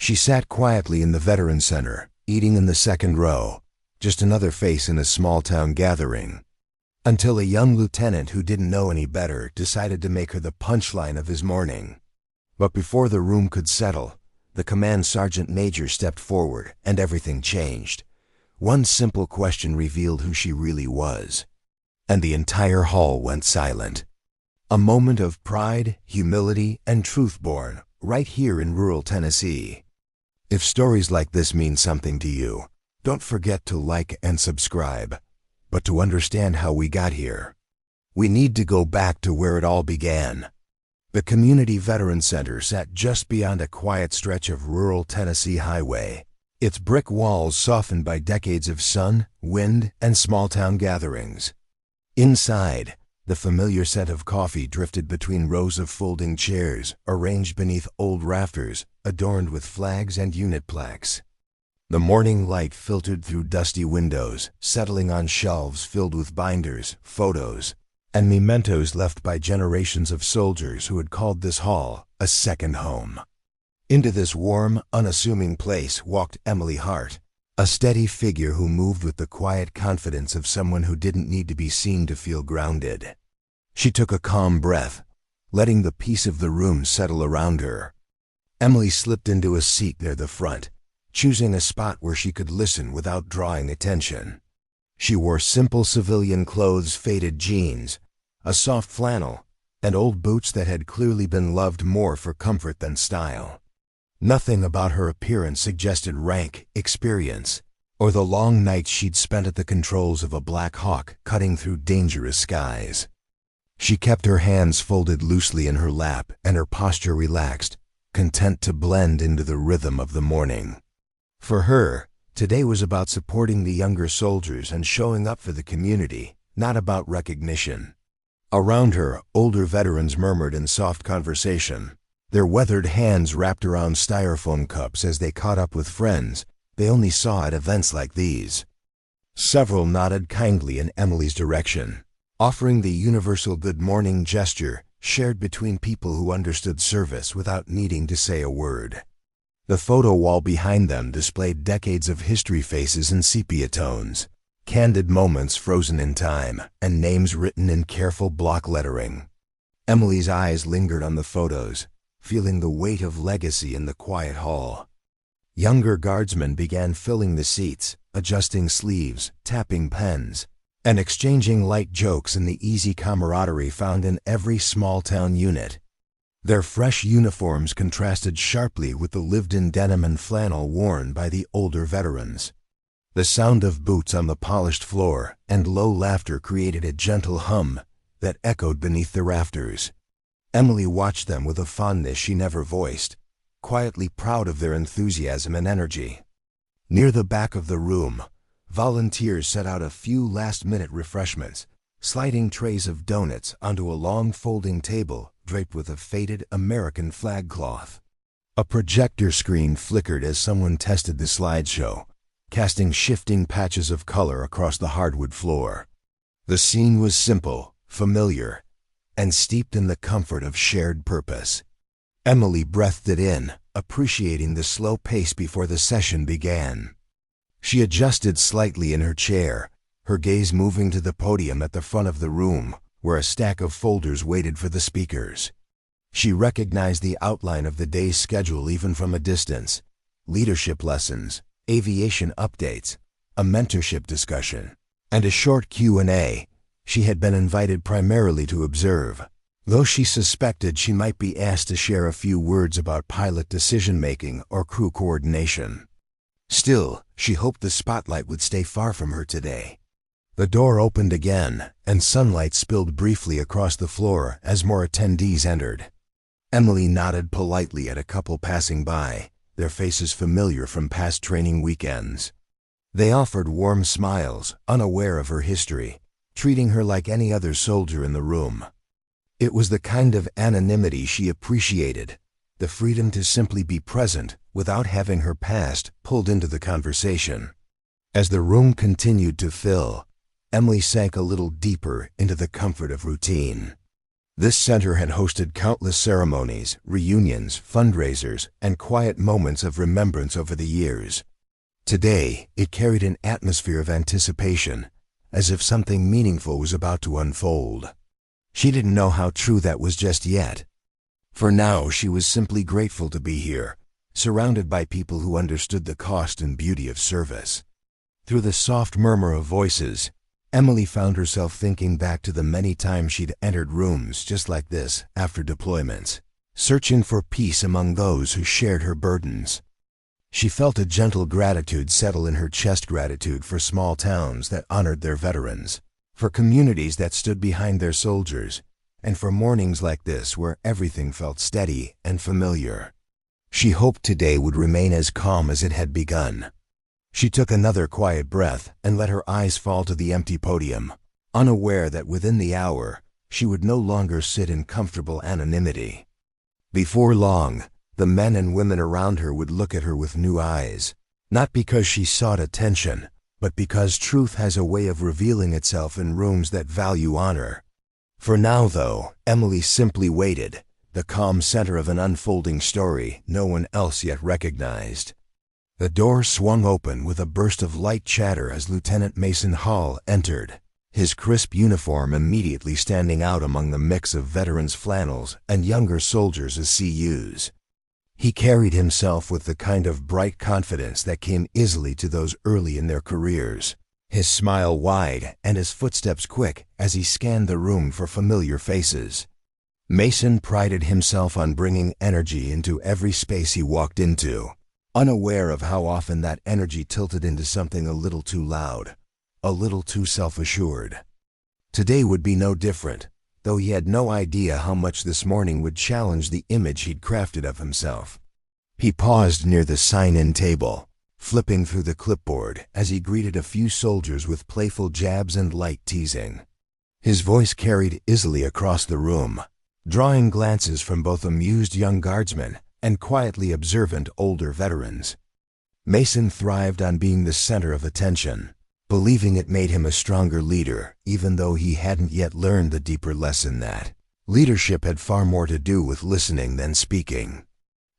She sat quietly in the Veteran Center, eating in the second row, just another face in a small-town gathering, until a young lieutenant who didn't know any better decided to make her the punchline of his morning. But before the room could settle, the command sergeant major stepped forward and everything changed. One simple question revealed who she really was, and the entire hall went silent. A moment of pride, humility, and truth born right here in rural Tennessee. If stories like this mean something to you, don't forget to like and subscribe. But to understand how we got here, we need to go back to where it all began. The Community Veteran Center sat just beyond a quiet stretch of rural Tennessee highway, its brick walls softened by decades of sun, wind, and small-town gatherings. Inside, the familiar scent of coffee drifted between rows of folding chairs arranged beneath old rafters adorned with flags and unit plaques. The morning light filtered through dusty windows, settling on shelves filled with binders, photos, and mementos left by generations of soldiers who had called this hall a second home. Into this warm, unassuming place walked Emily Hart, a steady figure who moved with the quiet confidence of someone who didn't need to be seen to feel grounded. She took a calm breath, letting the peace of the room settle around her. Emily slipped into a seat near the front, choosing a spot where she could listen without drawing attention. She wore simple civilian clothes, faded jeans, a soft flannel, and old boots that had clearly been loved more for comfort than style. Nothing about her appearance suggested rank, experience, or the long nights she'd spent at the controls of a Black Hawk cutting through dangerous skies. She kept her hands folded loosely in her lap and her posture relaxed, content to blend into the rhythm of the morning. For her, today was about supporting the younger soldiers and showing up for the community, not about recognition. Around her, older veterans murmured in soft conversation, their weathered hands wrapped around styrofoam cups as they caught up with friends they only saw at events like these. Several nodded kindly in Emily's direction, offering the universal good morning gesture shared between people who understood service without needing to say a word. The photo wall behind them displayed decades of history faces in sepia tones, candid moments frozen in time, and names written in careful block lettering. Emily's eyes lingered on the photos, feeling the weight of legacy in the quiet hall. Younger guardsmen began filling the seats, adjusting sleeves, tapping pens, and exchanging light jokes in the easy camaraderie found in every small-town unit. Their fresh uniforms contrasted sharply with the lived-in denim and flannel worn by the older veterans. The sound of boots on the polished floor and low laughter created a gentle hum that echoed beneath the rafters. Emily watched them with a fondness she never voiced, quietly proud of their enthusiasm and energy. Near the back of the room, volunteers set out a few last-minute refreshments, sliding trays of donuts onto a long folding table draped with a faded American flag cloth. A projector screen flickered as someone tested the slideshow, casting shifting patches of color across the hardwood floor. The scene was simple, familiar, and steeped in the comfort of shared purpose. Emily breathed it in, appreciating the slow pace before the session began. She adjusted slightly in her chair, her gaze moving to the podium at the front of the room, where a stack of folders waited for the speakers. She recognized the outline of the day's schedule even from a distance: leadership lessons, aviation updates, a mentorship discussion, and a short Q&A. She had been invited primarily to observe, though she suspected she might be asked to share a few words about pilot decision-making or crew coordination. Still, she hoped the spotlight would stay far from her today. The door opened again, and sunlight spilled briefly across the floor as more attendees entered. Emily nodded politely at a couple passing by, their faces familiar from past training weekends. They offered warm smiles, unaware of her history, treating her like any other soldier in the room. It was the kind of anonymity she appreciated, the freedom to simply be present without having her past pulled into the conversation. As the room continued to fill, Emily sank a little deeper into the comfort of routine. This center had hosted countless ceremonies, reunions, fundraisers, and quiet moments of remembrance over the years. Today, it carried an atmosphere of anticipation, as if something meaningful was about to unfold. She didn't know how true that was just yet. For now, she was simply grateful to be here, surrounded by people who understood the cost and beauty of service. Through the soft murmur of voices, Emily found herself thinking back to the many times she'd entered rooms just like this after deployments, searching for peace among those who shared her burdens. She felt a gentle gratitude settle in her chest, gratitude for small towns that honored their veterans, for communities that stood behind their soldiers, and for mornings like this where everything felt steady and familiar. She hoped today would remain as calm as it had begun. She took another quiet breath and let her eyes fall to the empty podium, unaware that within the hour, she would no longer sit in comfortable anonymity. Before long, the men and women around her would look at her with new eyes, not because she sought attention, but because truth has a way of revealing itself in rooms that value honor. For now, though, Emily simply waited, the calm center of an unfolding story no one else yet recognized. The door swung open with a burst of light chatter as Lieutenant Mason Hall entered, his crisp uniform immediately standing out among the mix of veterans' flannels and younger soldiers as CUs. He carried himself with the kind of bright confidence that came easily to those early in their careers, his smile wide and his footsteps quick as he scanned the room for familiar faces. Mason prided himself on bringing energy into every space he walked into, unaware of how often that energy tilted into something a little too loud, a little too self-assured. Today would be no different, though he had no idea how much this morning would challenge the image he'd crafted of himself. He paused near the sign-in table, flipping through the clipboard as he greeted a few soldiers with playful jabs and light teasing. His voice carried easily across the room, drawing glances from both amused young guardsmen and quietly observant older veterans. Mason thrived on being the center of attention, believing it made him a stronger leader, even though he hadn't yet learned the deeper lesson that leadership had far more to do with listening than speaking.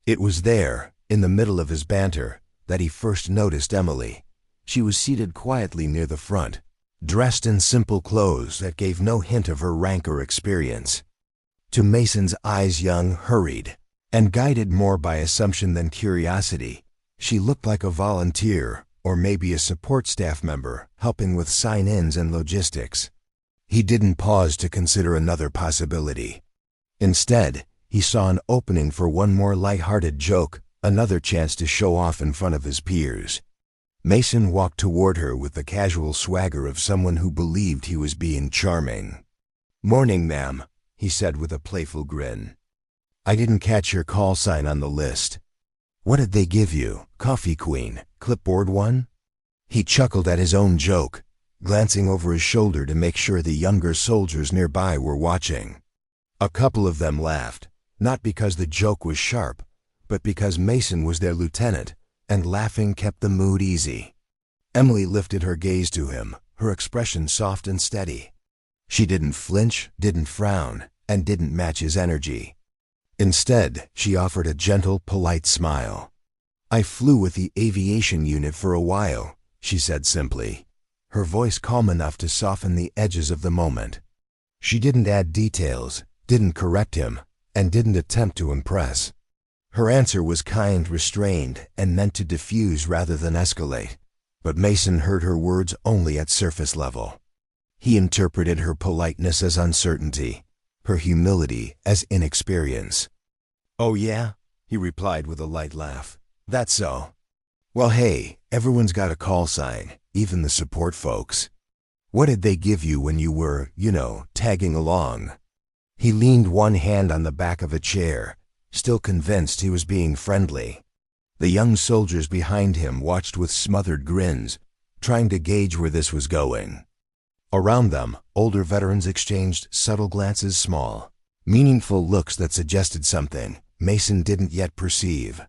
It was there, in the middle of his banter, that he first noticed Emily. She was seated quietly near the front, dressed in simple clothes that gave no hint of her rank or experience. To Mason's eyes, young, hurried, and guided more by assumption than curiosity, she looked like a volunteer, or maybe a support staff member, helping with sign-ins and logistics. He didn't pause to consider another possibility. Instead, he saw an opening for one more light-hearted joke, another chance to show off in front of his peers. Mason walked toward her with the casual swagger of someone who believed he was being charming. "Morning, ma'am," he said with a playful grin. "I didn't catch your call sign on the list. What did they give you? Coffee Queen, clipboard one?" He chuckled at his own joke, glancing over his shoulder to make sure the younger soldiers nearby were watching. A couple of them laughed, not because the joke was sharp, but because Mason was their lieutenant, and laughing kept the mood easy. Emily lifted her gaze to him, her expression soft and steady. She didn't flinch, didn't frown, and didn't match his energy. Instead, she offered a gentle, polite smile. "I flew with the aviation unit for a while," she said simply, her voice calm enough to soften the edges of the moment. She didn't add details, didn't correct him, and didn't attempt to impress. Her answer was kind, restrained, and meant to diffuse rather than escalate, but Mason heard her words only at surface level. He interpreted her politeness as uncertainty, her humility as inexperience. "Oh yeah?" he replied with a light laugh. "That's so. Well, hey, everyone's got a call sign, even the support folks. What did they give you when you were, tagging along?" He leaned one hand on the back of a chair, still convinced he was being friendly. The young soldiers behind him watched with smothered grins, trying to gauge where this was going. Around them, older veterans exchanged subtle glances, small, meaningful looks that suggested something Mason didn't yet perceive.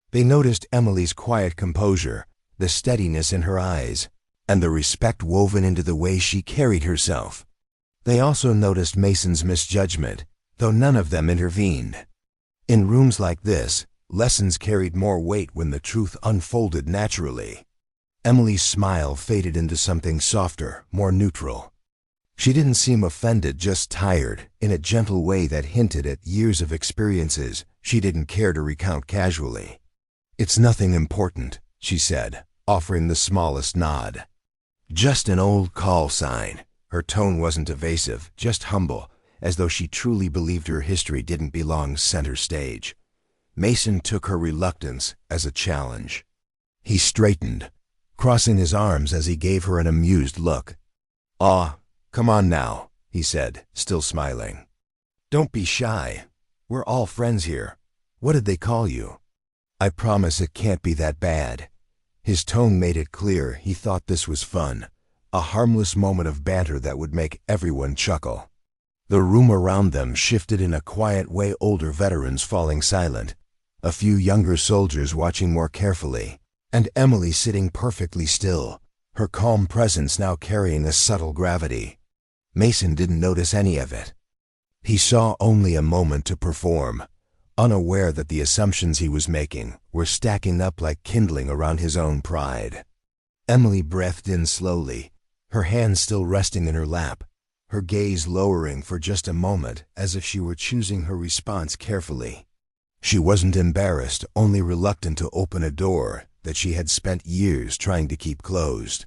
They noticed Emily's quiet composure, the steadiness in her eyes, and the respect woven into the way she carried herself. They also noticed Mason's misjudgment, though none of them intervened. In rooms like this, lessons carried more weight when the truth unfolded naturally. Emily's smile faded into something softer, more neutral. She didn't seem offended, just tired, in a gentle way that hinted at years of experiences she didn't care to recount casually. "It's nothing important," she said, offering the smallest nod. "Just an old call sign." Her tone wasn't evasive, just humble, as though she truly believed her history didn't belong center stage. Mason took her reluctance as a challenge. He straightened, crossing his arms as he gave her an amused look. "Aw, come on now," he said, still smiling. "Don't be shy. We're all friends here. What did they call you?" "I promise it can't be that bad." His tone made it clear he thought this was fun, a harmless moment of banter that would make everyone chuckle. The room around them shifted in a quiet way, older veterans falling silent, a few younger soldiers watching more carefully, and Emily sitting perfectly still, her calm presence now carrying a subtle gravity. Mason didn't notice any of it. He saw only a moment to perform, unaware that the assumptions he was making were stacking up like kindling around his own pride. Emily breathed in slowly, her hands still resting in her lap, her gaze lowering for just a moment as if she were choosing her response carefully. She wasn't embarrassed, only reluctant to open a door that she had spent years trying to keep closed.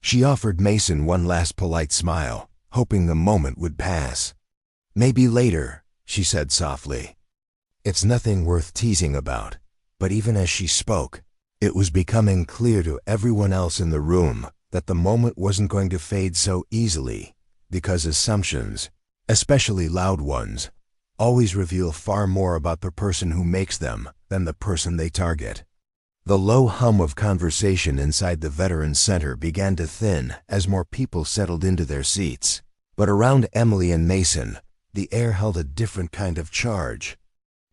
She offered Mason one last polite smile, hoping the moment would pass. "Maybe later," she said softly. "It's nothing worth teasing about." But even as she spoke, it was becoming clear to everyone else in the room that the moment wasn't going to fade so easily, because assumptions, especially loud ones, always reveal far more about the person who makes them than the person they target. The low hum of conversation inside the Veterans Center began to thin as more people settled into their seats. But around Emily and Mason, the air held a different kind of charge.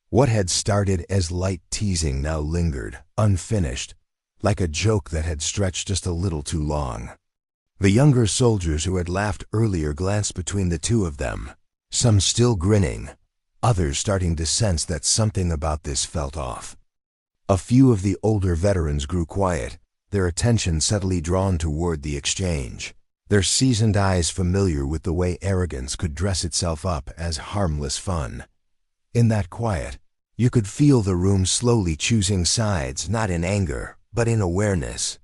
What had started as light teasing now lingered, unfinished, like a joke that had stretched just a little too long. The younger soldiers who had laughed earlier glanced between the two of them, some still grinning, others starting to sense that something about this felt off. A few of the older veterans grew quiet, their attention subtly drawn toward the exchange, their seasoned eyes familiar with the way arrogance could dress itself up as harmless fun. In that quiet, you could feel the room slowly choosing sides, not in anger, but in awareness.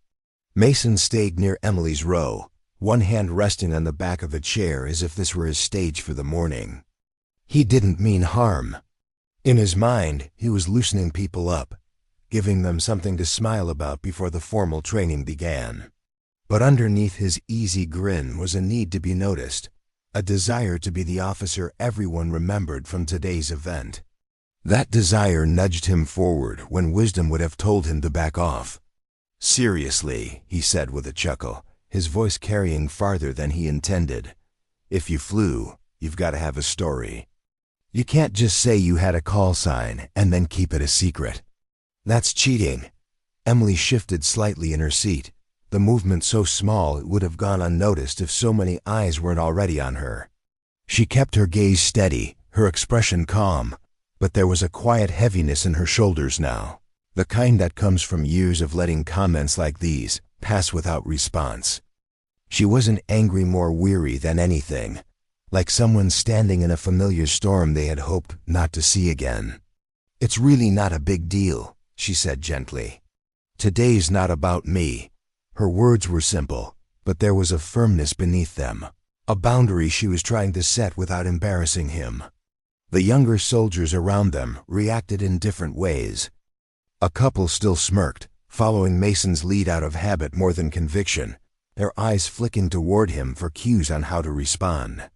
Mason stayed near Emily's row, one hand resting on the back of a chair as if this were his stage for the morning. He didn't mean harm. In his mind, he was loosening people up, giving them something to smile about before the formal training began. But underneath his easy grin was a need to be noticed, a desire to be the officer everyone remembered from today's event. That desire nudged him forward when wisdom would have told him to back off. "Seriously," he said with a chuckle, his voice carrying farther than he intended. "If you flew, you've got to have a story. You can't just say you had a call sign and then keep it a secret. That's cheating." Emily shifted slightly in her seat, the movement so small it would have gone unnoticed if so many eyes weren't already on her. She kept her gaze steady, her expression calm, but there was a quiet heaviness in her shoulders now, the kind that comes from years of letting comments like these pass without response. She wasn't angry, more weary than anything, like someone standing in a familiar storm they had hoped not to see again. "It's really not a big deal," she said gently. "Today's not about me." Her words were simple, but there was a firmness beneath them, a boundary she was trying to set without embarrassing him. The younger soldiers around them reacted in different ways. A couple still smirked, following Mason's lead out of habit more than conviction, their eyes flicking toward him for cues on how to respond.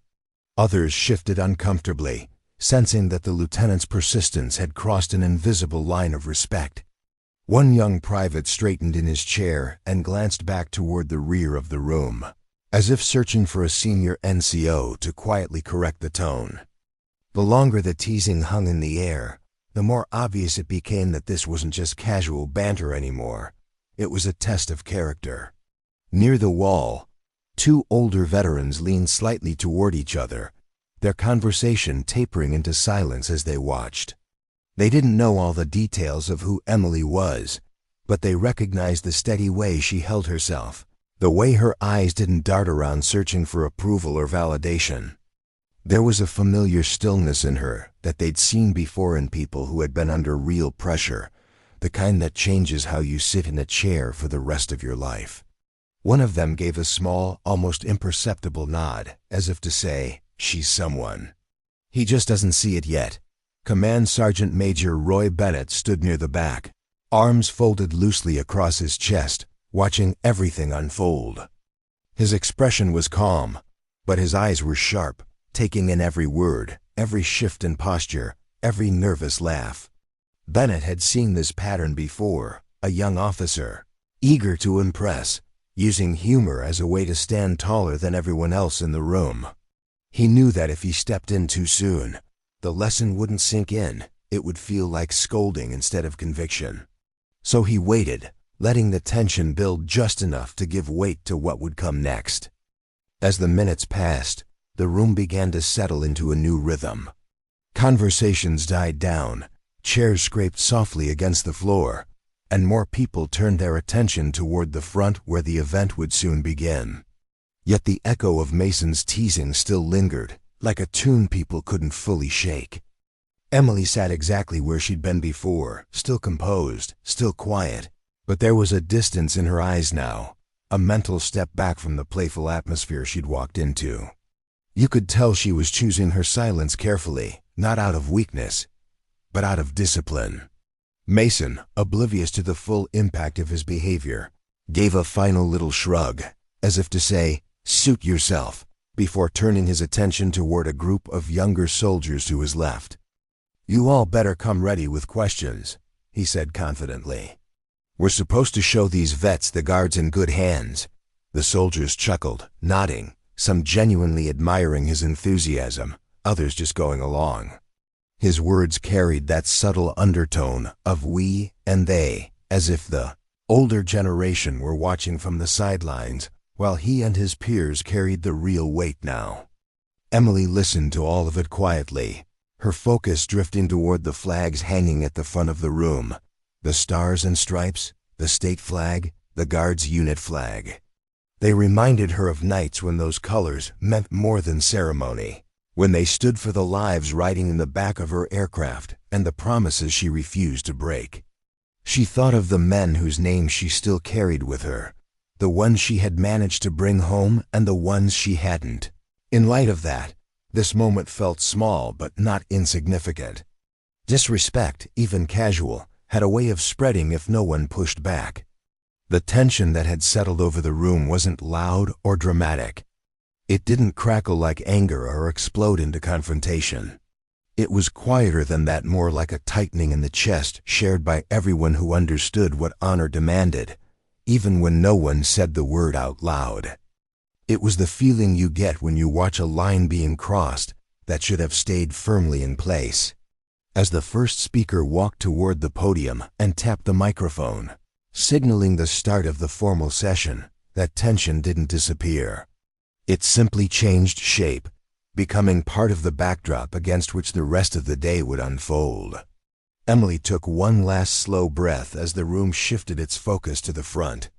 Others shifted uncomfortably, sensing that the lieutenant's persistence had crossed an invisible line of respect. One young private straightened in his chair and glanced back toward the rear of the room, as if searching for a senior NCO to quietly correct the tone. The longer the teasing hung in the air, the more obvious it became that this wasn't just casual banter anymore. It was a test of character. Near the wall, two older veterans leaned slightly toward each other, their conversation tapering into silence as they watched. They didn't know all the details of who Emily was, but they recognized the steady way she held herself, the way her eyes didn't dart around searching for approval or validation. There was a familiar stillness in her that they'd seen before in people who had been under real pressure, the kind that changes how you sit in a chair for the rest of your life. One of them gave a small, almost imperceptible nod, as if to say, "She's someone." "He just doesn't see it yet." Command Sergeant Major Roy Bennett stood near the back, arms folded loosely across his chest, watching everything unfold. His expression was calm, but his eyes were sharp, taking in every word, every shift in posture, every nervous laugh. Bennett had seen this pattern before, a young officer, eager to impress, using humor as a way to stand taller than everyone else in the room. He knew that if he stepped in too soon, the lesson wouldn't sink in, it would feel like scolding instead of conviction. So he waited, letting the tension build just enough to give weight to what would come next. As the minutes passed, the room began to settle into a new rhythm. Conversations died down, chairs scraped softly against the floor, and more people turned their attention toward the front where the event would soon begin. Yet the echo of Mason's teasing still lingered, like a tune people couldn't fully shake. Emily sat exactly where she'd been before, still composed, still quiet, but there was a distance in her eyes now, a mental step back from the playful atmosphere she'd walked into. You could tell she was choosing her silence carefully, not out of weakness, but out of discipline. Mason, oblivious to the full impact of his behavior, gave a final little shrug, as if to say, "Suit yourself," before turning his attention toward a group of younger soldiers to his left. "You all better come ready with questions," he said confidently. "We're supposed to show these vets the guards in good hands." The soldiers chuckled, nodding, some genuinely admiring his enthusiasm, others just going along. His words carried that subtle undertone of we and they, as if the older generation were watching from the sidelines, while he and his peers carried the real weight now. Emily listened to all of it quietly, her focus drifting toward the flags hanging at the front of the room, the stars and stripes, the state flag, the Guards unit flag. They reminded her of nights when those colors meant more than ceremony, when they stood for the lives riding in the back of her aircraft and the promises she refused to break. She thought of the men whose names she still carried with her, the ones she had managed to bring home and the ones she hadn't. In light of that, this moment felt small but not insignificant. Disrespect, even casual, had a way of spreading if no one pushed back. The tension that had settled over the room wasn't loud or dramatic. It didn't crackle like anger or explode into confrontation. It was quieter than that, more like a tightening in the chest shared by everyone who understood what honor demanded, even when no one said the word out loud. It was the feeling you get when you watch a line being crossed that should have stayed firmly in place. As the first speaker walked toward the podium and tapped the microphone, signaling the start of the formal session, that tension didn't disappear. It simply changed shape, becoming part of the backdrop against which the rest of the day would unfold. Emily took one last slow breath as the room shifted its focus to the front.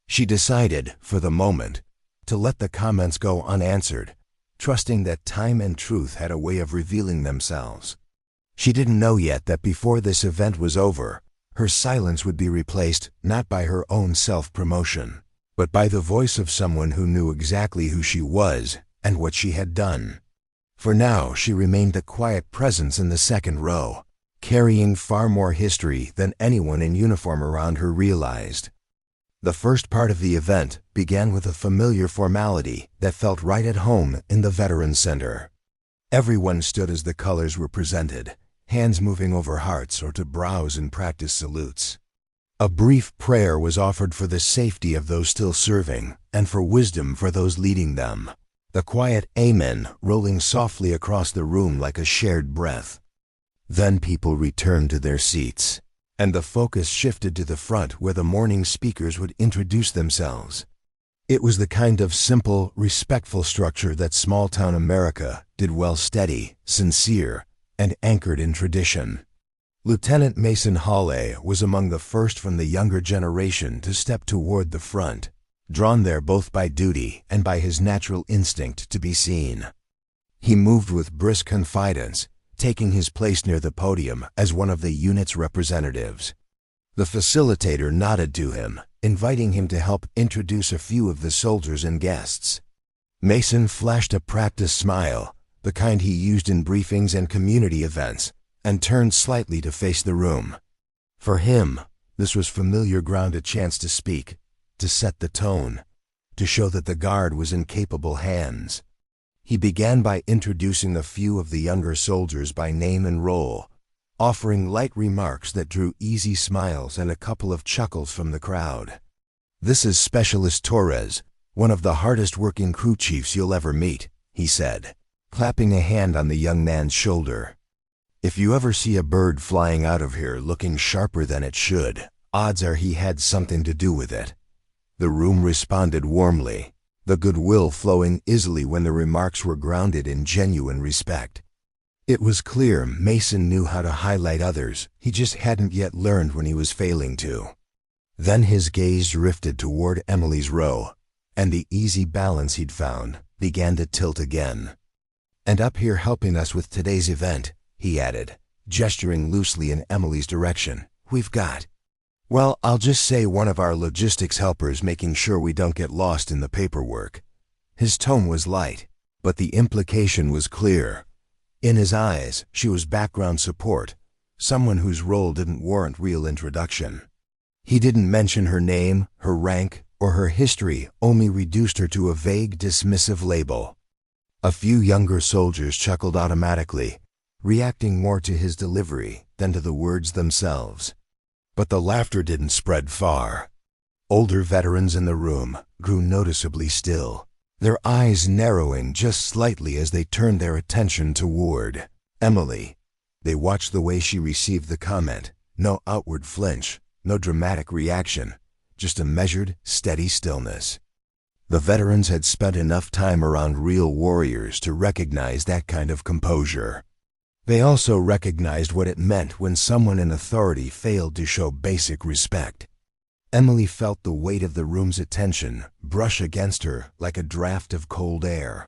She decided, for the moment, to let the comments go unanswered, trusting that time and truth had a way of revealing themselves. She didn't know yet that before this event was over, her silence would be replaced not by her own self-promotion, but by the voice of someone who knew exactly who she was and what she had done. For now, she remained a quiet presence in the second row, carrying far more history than anyone in uniform around her realized. The first part of the event began with a familiar formality that felt right at home in the Veterans Center. Everyone stood as the colors were presented, hands moving over hearts or to brows in practice salutes. A brief prayer was offered for the safety of those still serving and for wisdom for those leading them, the quiet amen rolling softly across the room like a shared breath. Then people returned to their seats, and the focus shifted to the front where the morning speakers would introduce themselves. It was the kind of simple, respectful structure that small-town America did well, steady, sincere, and anchored in tradition. Lieutenant Mason Hawley was among the first from the younger generation to step toward the front, drawn there both by duty and by his natural instinct to be seen. He moved with brisk confidence, taking his place near the podium as one of the unit's representatives. The facilitator nodded to him, inviting him to help introduce a few of the soldiers and guests. Mason flashed a practiced smile, the kind he used in briefings and community events, and turned slightly to face the room. For him, this was familiar ground, a chance to speak, to set the tone, to show that the guard was in capable hands. He began by introducing a few of the younger soldiers by name and role, offering light remarks that drew easy smiles and a couple of chuckles from the crowd. "This is Specialist Torres, one of the hardest-working crew chiefs you'll ever meet," he said, clapping a hand on the young man's shoulder. "If you ever see a bird flying out of here looking sharper than it should, odds are he had something to do with it." The room responded warmly, the goodwill flowing easily when the remarks were grounded in genuine respect. It was clear Mason knew how to highlight others, he just hadn't yet learned when he was failing to. Then his gaze drifted toward Emily's row, and the easy balance he'd found began to tilt again. "And up here helping us with today's event," he added, gesturing loosely in Emily's direction, "we've got, well, I'll just say one of our logistics helpers making sure we don't get lost in the paperwork." His tone was light, but the implication was clear. In his eyes, she was background support, someone whose role didn't warrant real introduction. He didn't mention her name, her rank, or her history, only reduced her to a vague, dismissive label. A few younger soldiers chuckled automatically, reacting more to his delivery than to the words themselves. But the laughter didn't spread far. Older veterans in the room grew noticeably still, their eyes narrowing just slightly as they turned their attention toward Emily. They watched the way she received the comment, no outward flinch, no dramatic reaction, just a measured, steady stillness. The veterans had spent enough time around real warriors to recognize that kind of composure. They also recognized what it meant when someone in authority failed to show basic respect. Emily felt the weight of the room's attention brush against her like a draft of cold air.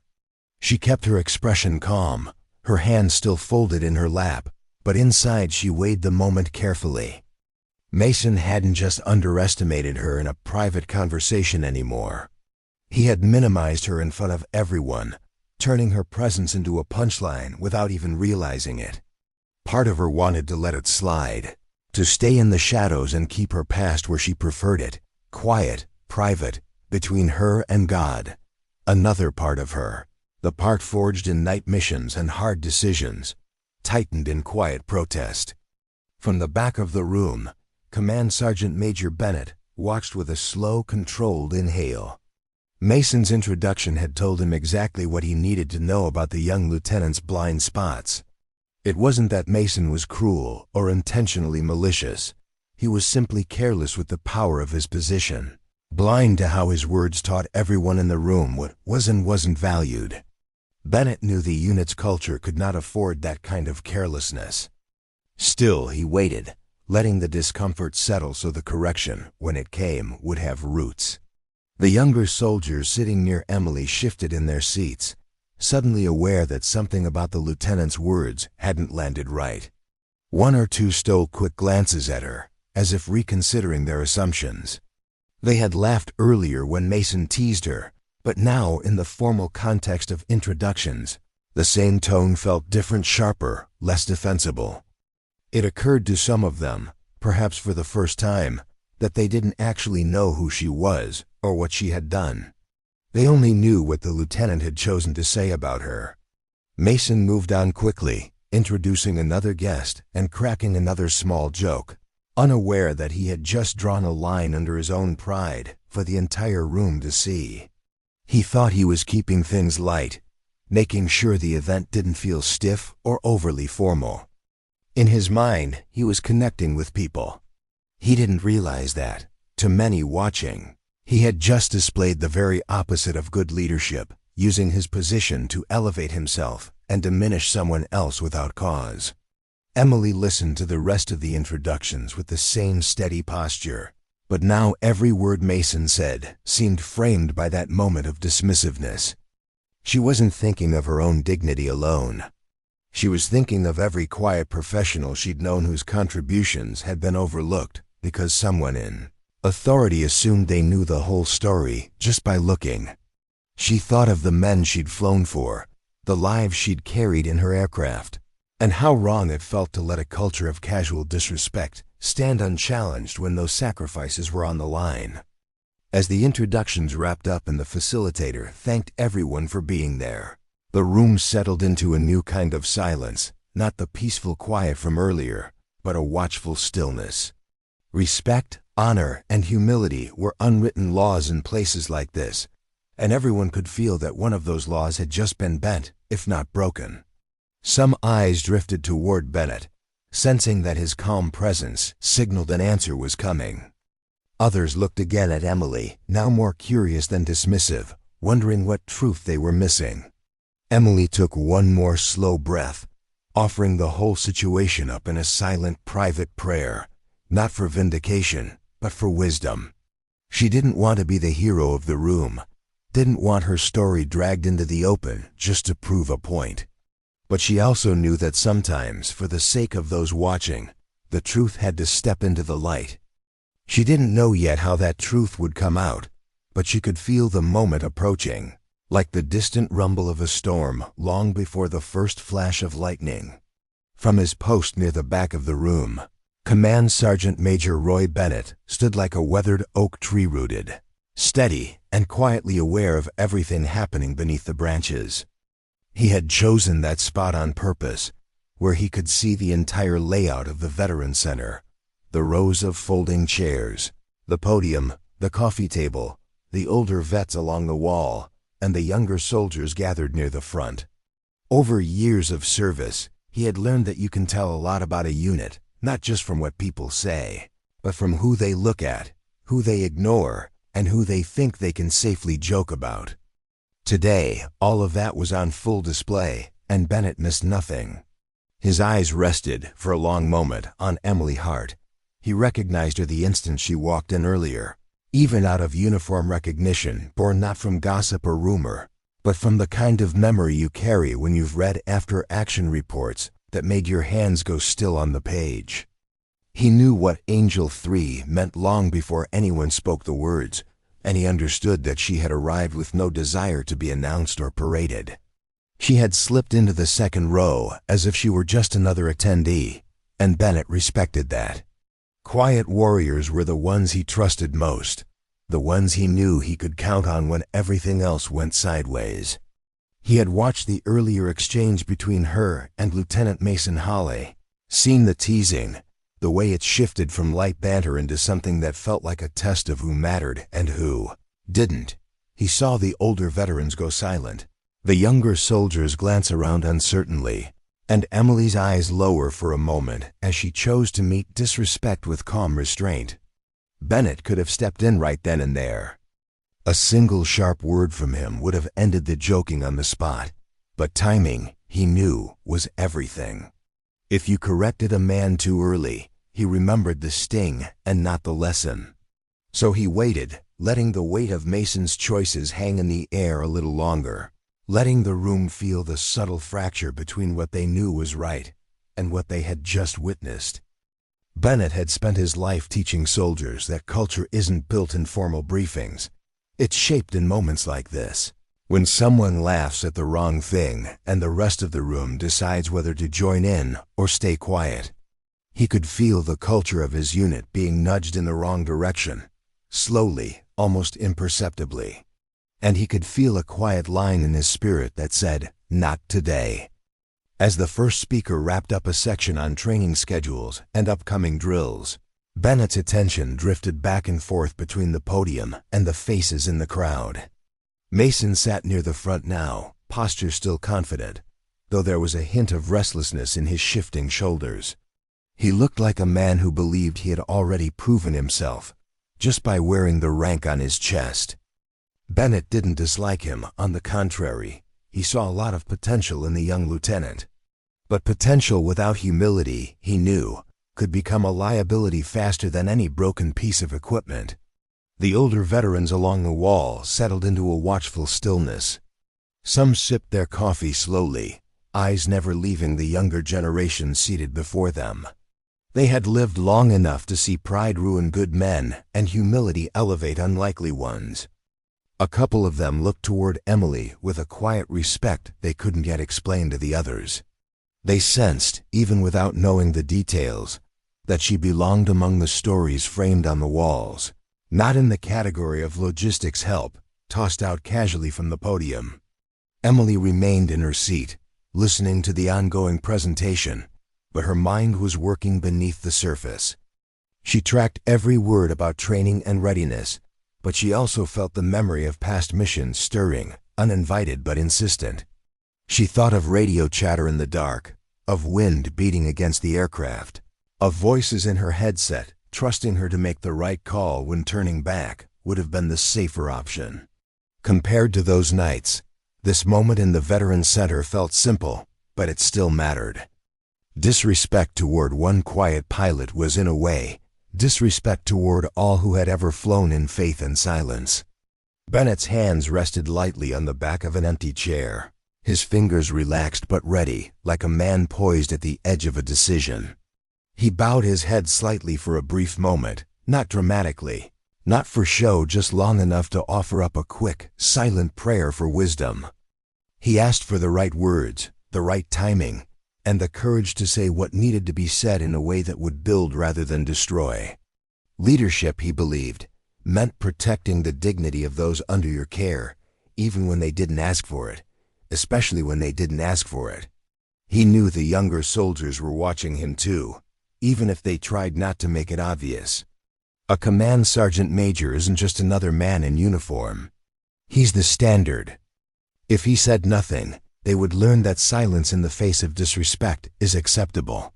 She kept her expression calm, her hands still folded in her lap, but inside she weighed the moment carefully. Mason hadn't just underestimated her in a private conversation anymore. He had minimized her in front of everyone, turning her presence into a punchline without even realizing it. Part of her wanted to let it slide, to stay in the shadows and keep her past where she preferred it, quiet, private, between her and God. Another part of her, the part forged in night missions and hard decisions, tightened in quiet protest. From the back of the room, Command Sergeant Major Bennett watched with a slow, controlled inhale. Mason's introduction had told him exactly what he needed to know about the young lieutenant's blind spots. It wasn't that Mason was cruel or intentionally malicious. He was simply careless with the power of his position, blind to how his words taught everyone in the room what was and wasn't valued. Bennett knew the unit's culture could not afford that kind of carelessness. Still, he waited, letting the discomfort settle so the correction, when it came, would have roots. The younger soldiers sitting near Emily shifted in their seats, suddenly aware that something about the lieutenant's words hadn't landed right. One or two stole quick glances at her, as if reconsidering their assumptions. They had laughed earlier when Mason teased her, but now, in the formal context of introductions, the same tone felt different, sharper, less defensible. It occurred to some of them, perhaps for the first time, that they didn't actually know who she was or what she had done. They only knew what the lieutenant had chosen to say about her. Mason moved on quickly, introducing another guest and cracking another small joke, unaware that he had just drawn a line under his own pride for the entire room to see. He thought he was keeping things light, making sure the event didn't feel stiff or overly formal. In his mind, he was connecting with people. He didn't realize that, to many watching, He had just displayed the very opposite of good leadership, using his position to elevate himself and diminish someone else without cause. Emily listened to the rest of the introductions with the same steady posture, but now every word Mason said seemed framed by that moment of dismissiveness. She wasn't thinking of her own dignity alone. She was thinking of every quiet professional she'd known whose contributions had been overlooked because someone in authority assumed they knew the whole story just by looking. She thought of the men she'd flown for, the lives she'd carried in her aircraft, and how wrong it felt to let a culture of casual disrespect stand unchallenged when those sacrifices were on the line. As the introductions wrapped up and the facilitator thanked everyone for being there, the room settled into a new kind of silence, not the peaceful quiet from earlier, but a watchful stillness. Respect, honor, and humility were unwritten laws in places like this, and everyone could feel that one of those laws had just been bent, if not broken. Some eyes drifted toward Bennett, sensing that his calm presence signaled an answer was coming. Others looked again at Emily, now more curious than dismissive, wondering what truth they were missing. Emily took one more slow breath, offering the whole situation up in a silent, private prayer, not for vindication, but for wisdom. She didn't want to be the hero of the room, didn't want her story dragged into the open just to prove a point. But she also knew that sometimes, for the sake of those watching, the truth had to step into the light. She didn't know yet how that truth would come out, but she could feel the moment approaching, like the distant rumble of a storm long before the first flash of lightning. From his post near the back of the room, Command Sergeant Major Roy Bennett stood like a weathered oak tree rooted, steady and quietly aware of everything happening beneath the branches. He had chosen that spot on purpose, where he could see the entire layout of the Veteran Center, the rows of folding chairs, the podium, the coffee table, the older vets along the wall, and the younger soldiers gathered near the front. Over years of service, he had learned that you can tell a lot about a unit, not just from what people say, but from who they look at, who they ignore, and who they think they can safely joke about. Today, all of that was on full display, and Bennett missed nothing. His eyes rested, for a long moment, on Emily Hart. He recognized her the instant she walked in earlier, even out of uniform recognition born not from gossip or rumor, but from the kind of memory you carry when you've read after-action reports that made your hands go still on the page. He knew what Angel 3 meant long before anyone spoke the words, and he understood that she had arrived with no desire to be announced or paraded. She had slipped into the second row as if she were just another attendee, and Bennett respected that. Quiet warriors were the ones he trusted most, the ones he knew he could count on when everything else went sideways. He had watched the earlier exchange between her and Lieutenant Mason Hawley, seen the teasing, the way it shifted from light banter into something that felt like a test of who mattered and who didn't. He saw the older veterans go silent, the younger soldiers glance around uncertainly, and Emily's eyes lower for a moment as she chose to meet disrespect with calm restraint. Bennett could have stepped in right then and there. A single sharp word from him would have ended the joking on the spot, but timing, he knew, was everything. If you corrected a man too early, he remembered the sting and not the lesson. So he waited, letting the weight of Mason's choices hang in the air a little longer, letting the room feel the subtle fracture between what they knew was right and what they had just witnessed. Bennett had spent his life teaching soldiers that culture isn't built in formal briefings. It's shaped in moments like this, when someone laughs at the wrong thing and the rest of the room decides whether to join in or stay quiet. He could feel the culture of his unit being nudged in the wrong direction, slowly, almost imperceptibly. And he could feel a quiet line in his spirit that said, "Not today." As the first speaker wrapped up a section on training schedules and upcoming drills, Bennett's attention drifted back and forth between the podium and the faces in the crowd. Mason sat near the front now, posture still confident, though there was a hint of restlessness in his shifting shoulders. He looked like a man who believed he had already proven himself, just by wearing the rank on his chest. Bennett didn't dislike him. On the contrary, he saw a lot of potential in the young lieutenant. But potential without humility, he knew, could become a liability faster than any broken piece of equipment. The older veterans along the wall settled into a watchful stillness. Some sipped their coffee slowly, eyes never leaving the younger generation seated before them. They had lived long enough to see pride ruin good men and humility elevate unlikely ones. A couple of them looked toward Emily with a quiet respect they couldn't yet explain to the others. They sensed, even without knowing the details, that she belonged among the stories framed on the walls, not in the category of logistics help, tossed out casually from the podium. Emily remained in her seat, listening to the ongoing presentation, but her mind was working beneath the surface. She tracked every word about training and readiness, but she also felt the memory of past missions stirring, uninvited but insistent. She thought of radio chatter in the dark, of wind beating against the aircraft, of voices in her headset, trusting her to make the right call when turning back would have been the safer option. Compared to those nights, this moment in the Veterans Center felt simple, but it still mattered. Disrespect toward one quiet pilot was, in a way, disrespect toward all who had ever flown in faith and silence. Bennett's hands rested lightly on the back of an empty chair, his fingers relaxed but ready, like a man poised at the edge of a decision. He bowed his head slightly for a brief moment, not dramatically, not for show, just long enough to offer up a quick, silent prayer for wisdom. He asked for the right words, the right timing, and the courage to say what needed to be said in a way that would build rather than destroy. Leadership, he believed, meant protecting the dignity of those under your care, even when they didn't ask for it, especially when they didn't ask for it. He knew the younger soldiers were watching him too, even if they tried not to make it obvious. A command sergeant major isn't just another man in uniform. He's the standard. If he said nothing, they would learn that silence in the face of disrespect is acceptable.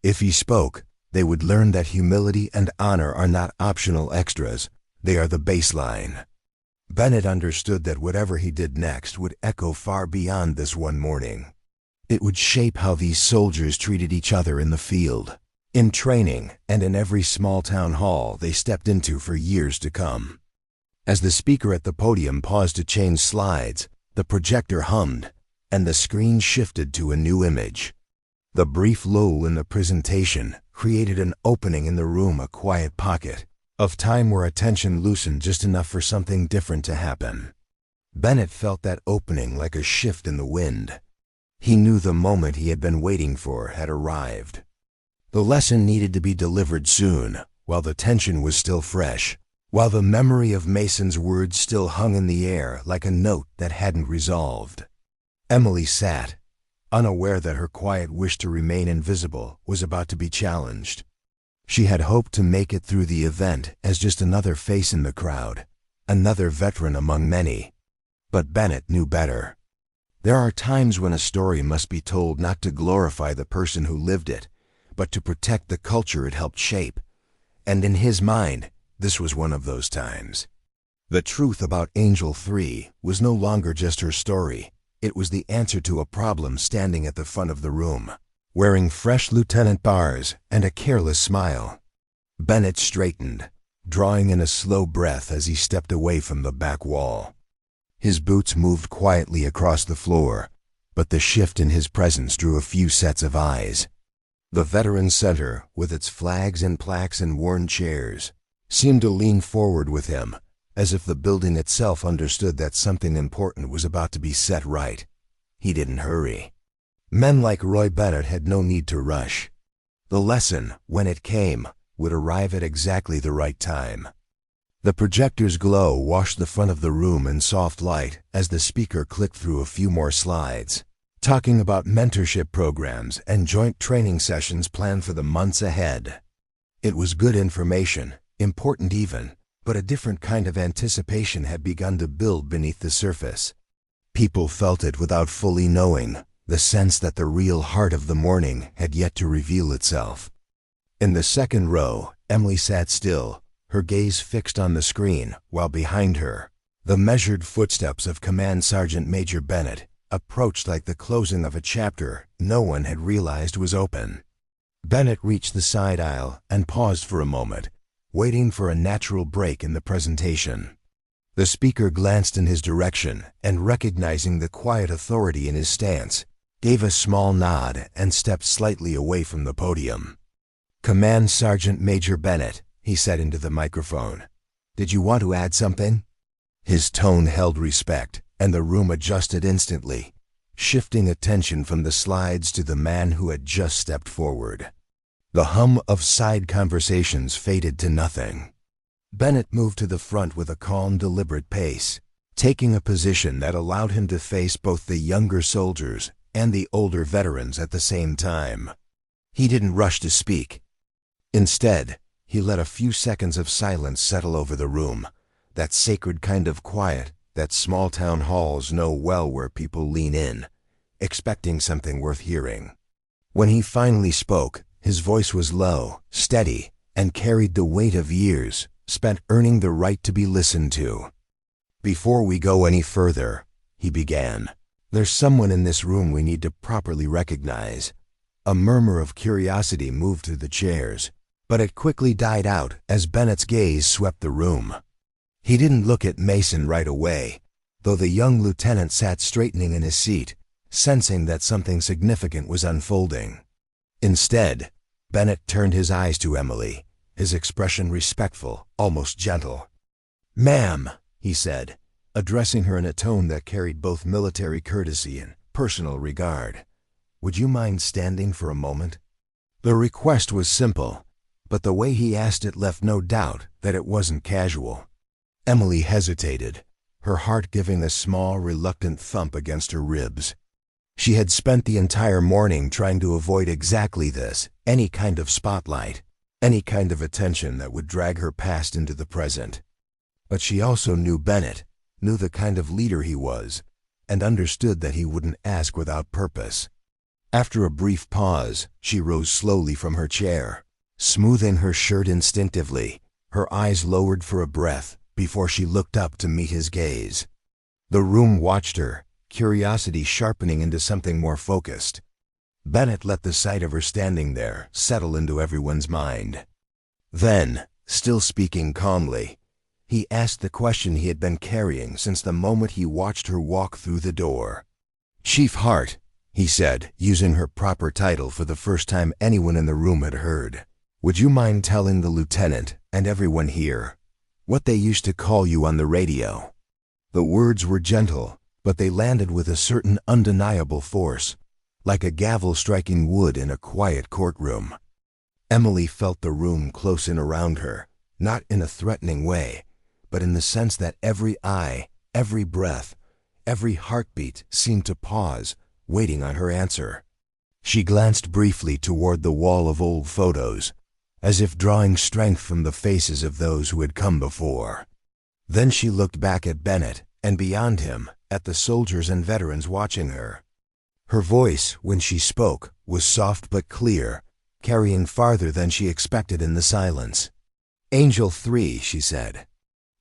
If he spoke, they would learn that humility and honor are not optional extras, they are the baseline. Bennett understood that whatever he did next would echo far beyond this one morning. It would shape how these soldiers treated each other in the field, in training, and in every small town hall they stepped into for years to come. As the speaker at the podium paused to change slides, the projector hummed, and the screen shifted to a new image. The brief lull in the presentation created an opening in the room, a quiet pocket of time where attention loosened just enough for something different to happen. Bennett felt that opening like a shift in the wind. He knew the moment he had been waiting for had arrived. The lesson needed to be delivered soon, while the tension was still fresh, while the memory of Mason's words still hung in the air like a note that hadn't resolved. Emily sat, unaware that her quiet wish to remain invisible was about to be challenged. She had hoped to make it through the event as just another face in the crowd, another veteran among many. But Bennett knew better. There are times when a story must be told not to glorify the person who lived it, but to protect the culture it helped shape. And in his mind, this was one of those times. The truth about Angel 3 was no longer just her story. It was the answer to a problem standing at the front of the room, wearing fresh lieutenant bars and a careless smile. Bennett straightened, drawing in a slow breath as he stepped away from the back wall. His boots moved quietly across the floor, but the shift in his presence drew a few sets of eyes. The Veterans Center, with its flags and plaques and worn chairs, seemed to lean forward with him, as if the building itself understood that something important was about to be set right. He didn't hurry. Men like Roy Bennett had no need to rush. The lesson, when it came, would arrive at exactly the right time. The projector's glow washed the front of the room in soft light as the speaker clicked through a few more slides, talking about mentorship programs and joint training sessions planned for the months ahead. It was good information, important even, but a different kind of anticipation had begun to build beneath the surface. People felt it without fully knowing, the sense that the real heart of the morning had yet to reveal itself. In the second row, Emily sat still, her gaze fixed on the screen, while behind her, the measured footsteps of Command Sergeant Major Bennett approached like the closing of a chapter no one had realized was open. Bennett reached the side aisle and paused for a moment, waiting for a natural break in the presentation. The speaker glanced in his direction and, recognizing the quiet authority in his stance, gave a small nod and stepped slightly away from the podium. "Command Sergeant Major Bennett," he said into the microphone. "Did you want to add something?" His tone held respect, and the room adjusted instantly, shifting attention from the slides to the man who had just stepped forward. The hum of side conversations faded to nothing. Bennett moved to the front with a calm, deliberate pace, taking a position that allowed him to face both the younger soldiers and the older veterans at the same time. He didn't rush to speak. Instead, he let a few seconds of silence settle over the room, that sacred kind of quiet that small town halls know well, where people lean in, expecting something worth hearing. When he finally spoke, his voice was low, steady, and carried the weight of years spent earning the right to be listened to. "Before we go any further," he began, "there's someone in this room we need to properly recognize." A murmur of curiosity moved through the chairs, but it quickly died out as Bennett's gaze swept the room. He didn't look at Mason right away, though the young lieutenant sat straightening in his seat, sensing that something significant was unfolding. Instead, Bennett turned his eyes to Emily, his expression respectful, almost gentle. "Ma'am," he said, addressing her in a tone that carried both military courtesy and personal regard, "would you mind standing for a moment?" The request was simple, but the way he asked it left no doubt that it wasn't casual. Emily hesitated, her heart giving a small, reluctant thump against her ribs. She had spent the entire morning trying to avoid exactly this, any kind of spotlight, any kind of attention that would drag her past into the present. But she also knew Bennett, knew the kind of leader he was, and understood that he wouldn't ask without purpose. After a brief pause, she rose slowly from her chair, smoothing her shirt instinctively, her eyes lowered for a breath before she looked up to meet his gaze. The room watched her, curiosity sharpening into something more focused. Bennett let the sight of her standing there settle into everyone's mind. Then, still speaking calmly, he asked the question he had been carrying since the moment he watched her walk through the door. "Chief Hart," he said, using her proper title for the first time anyone in the room had heard, "would you mind telling the lieutenant and everyone here what they used to call you on the radio?" The words were gentle, but they landed with a certain undeniable force, like a gavel striking wood in a quiet courtroom. Emily felt the room close in around her, not in a threatening way, but in the sense that every eye, every breath, every heartbeat seemed to pause, waiting on her answer. She glanced briefly toward the wall of old photos, as if drawing strength from the faces of those who had come before. Then she looked back at Bennett, and beyond him, at the soldiers and veterans watching her. Her voice, when she spoke, was soft but clear, carrying farther than she expected in the silence. "Angel 3, she said.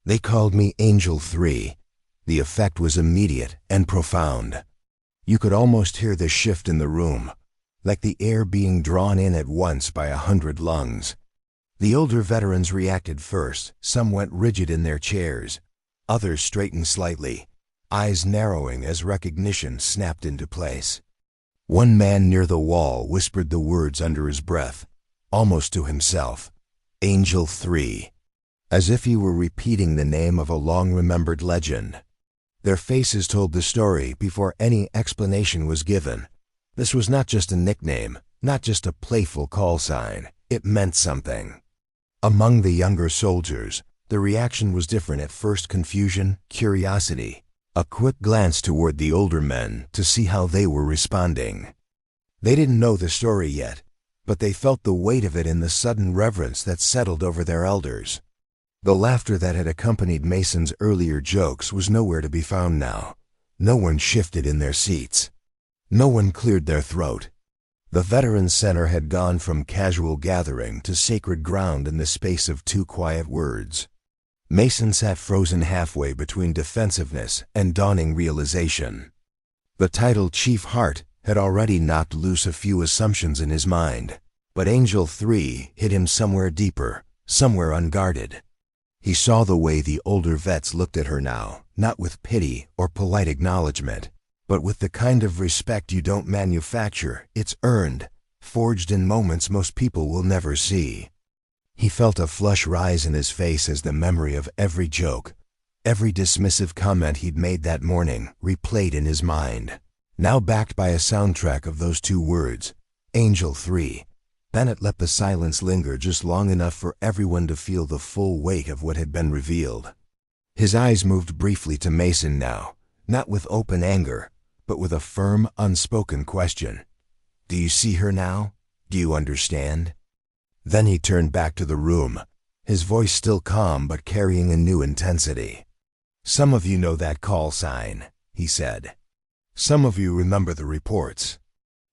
"They called me Angel 3. The effect was immediate and profound. You could almost hear the shift in the room, like the air being drawn in at once by 100 lungs. The older veterans reacted first. Some went rigid in their chairs. Others straightened slightly, eyes narrowing as recognition snapped into place. One man near the wall whispered the words under his breath, almost to himself, "Angel 3, as if he were repeating the name of a long-remembered legend. Their faces told the story before any explanation was given. This was not just a nickname, not just a playful call sign. It meant something. Among the younger soldiers, the reaction was different. At first, confusion, curiosity, a quick glance toward the older men to see how they were responding. They didn't know the story yet, but they felt the weight of it in the sudden reverence that settled over their elders. The laughter that had accompanied Mason's earlier jokes was nowhere to be found now. No one shifted in their seats. No one cleared their throat. The Veterans Center had gone from casual gathering to sacred ground in the space of 2 quiet words. Mason sat frozen halfway between defensiveness and dawning realization. The title Chief Heart had already knocked loose a few assumptions in his mind, but Angel 3 hit him somewhere deeper, somewhere unguarded. He saw the way the older vets looked at her now, not with pity or polite acknowledgement, but with the kind of respect you don't manufacture. It's earned, forged in moments most people will never see. He felt a flush rise in his face as the memory of every joke, every dismissive comment he'd made that morning replayed in his mind. Now backed by a soundtrack of those 2 words, Angel 3, Bennett let the silence linger just long enough for everyone to feel the full weight of what had been revealed. His eyes moved briefly to Mason now, not with open anger, but with a firm, unspoken question. Do you see her now? Do you understand? Then he turned back to the room, his voice still calm but carrying a new intensity. Some of you know that call sign, he said. Some of you remember the reports.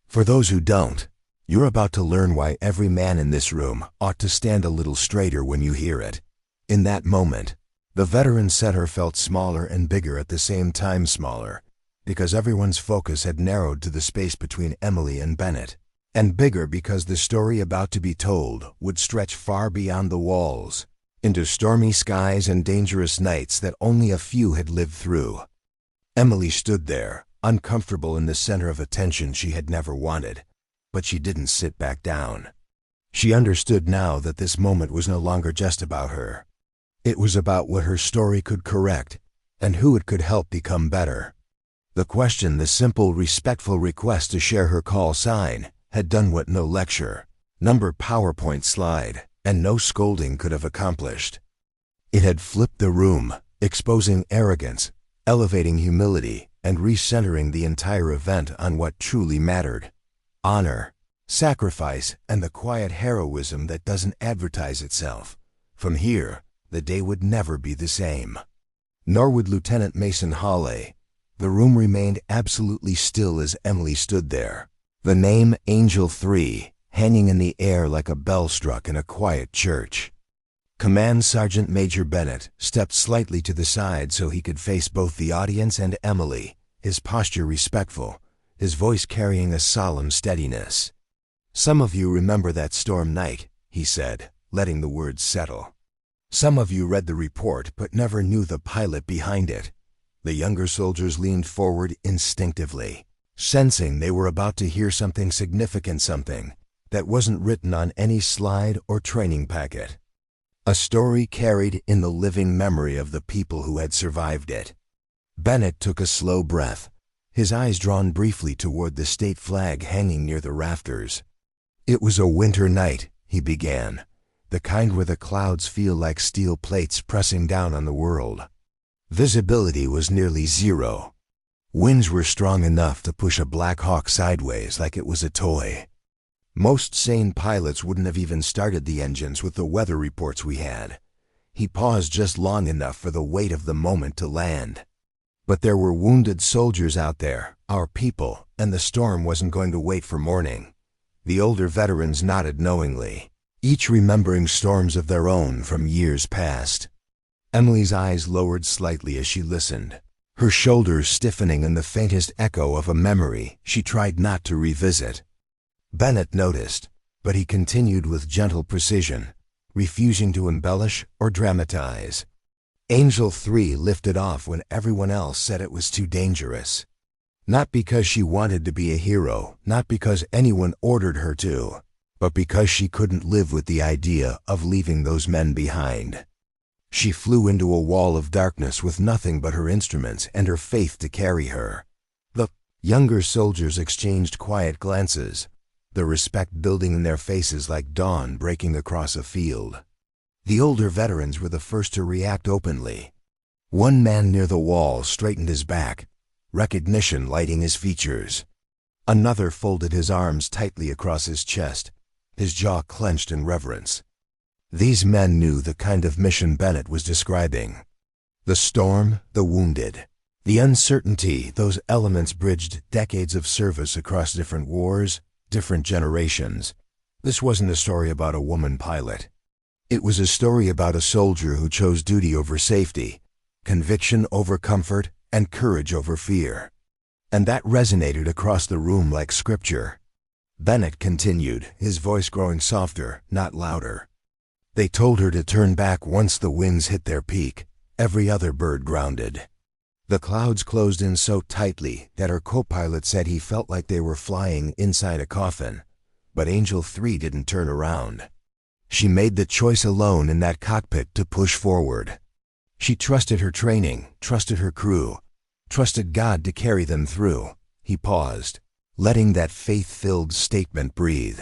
For those who don't, you're about to learn why every man in this room ought to stand a little straighter when you hear it. In that moment, the Veterans Center felt smaller and bigger at the same time, smaller, because everyone's focus had narrowed to the space between Emily and Bennett, and bigger because the story about to be told would stretch far beyond the walls, into stormy skies and dangerous nights that only a few had lived through. Emily stood there, uncomfortable in the center of attention she had never wanted, but she didn't sit back down. She understood now that this moment was no longer just about her. It was about what her story could correct, and who it could help become better. The question, the simple, respectful request to share her call sign, had done what no lecture, number PowerPoint slide, and no scolding could have accomplished. It had flipped the room, exposing arrogance, elevating humility, and recentering the entire event on what truly mattered: honor, sacrifice, and the quiet heroism that doesn't advertise itself. From here, the day would never be the same. Nor would Lieutenant Mason Hawley. The room remained absolutely still as Emily stood there, the name Angel 3 hanging in the air like a bell struck in a quiet church. Command Sergeant Major Bennett stepped slightly to the side so he could face both the audience and Emily, his posture respectful, his voice carrying a solemn steadiness. Some of you remember that storm night, he said, letting the words settle. Some of you read the report but never knew the pilot behind it. The younger soldiers leaned forward instinctively, sensing they were about to hear something significant, something that wasn't written on any slide or training packet. A story carried in the living memory of the people who had survived it. Bennett took a slow breath, his eyes drawn briefly toward the state flag hanging near the rafters. It was a winter night, he began, the kind where the clouds feel like steel plates pressing down on the world. Visibility was nearly zero. Winds were strong enough to push a Black Hawk sideways like it was a toy. Most sane pilots wouldn't have even started the engines with the weather reports we had. He paused just long enough for the weight of the moment to land. But there were wounded soldiers out there, our people, and the storm wasn't going to wait for morning. The older veterans nodded knowingly, each remembering storms of their own from years past. Emily's eyes lowered slightly as she listened, her shoulders stiffening in the faintest echo of a memory she tried not to revisit. Bennett noticed, but he continued with gentle precision, refusing to embellish or dramatize. Angel 3 lifted off when everyone else said it was too dangerous. Not because she wanted to be a hero, not because anyone ordered her to, but because she couldn't live with the idea of leaving those men behind. She flew into a wall of darkness with nothing but her instruments and her faith to carry her. The younger soldiers exchanged quiet glances, the respect building in their faces like dawn breaking across a field. The older veterans were the first to react openly. One man near the wall straightened his back, recognition lighting his features. Another folded his arms tightly across his chest, his jaw clenched in reverence. These men knew the kind of mission Bennett was describing. The storm, the wounded, the uncertainty, those elements bridged decades of service across different wars, different generations. This wasn't a story about a woman pilot. It was a story about a soldier who chose duty over safety, conviction over comfort, and courage over fear. And that resonated across the room like scripture. Bennett continued, his voice growing softer, not louder. They told her to turn back once the winds hit their peak. Every other bird grounded. The clouds closed in so tightly that her co-pilot said he felt like they were flying inside a coffin. But Angel 3 didn't turn around. She made the choice alone in that cockpit to push forward. She trusted her training, trusted her crew, trusted God to carry them through. He paused, letting that faith-filled statement breathe.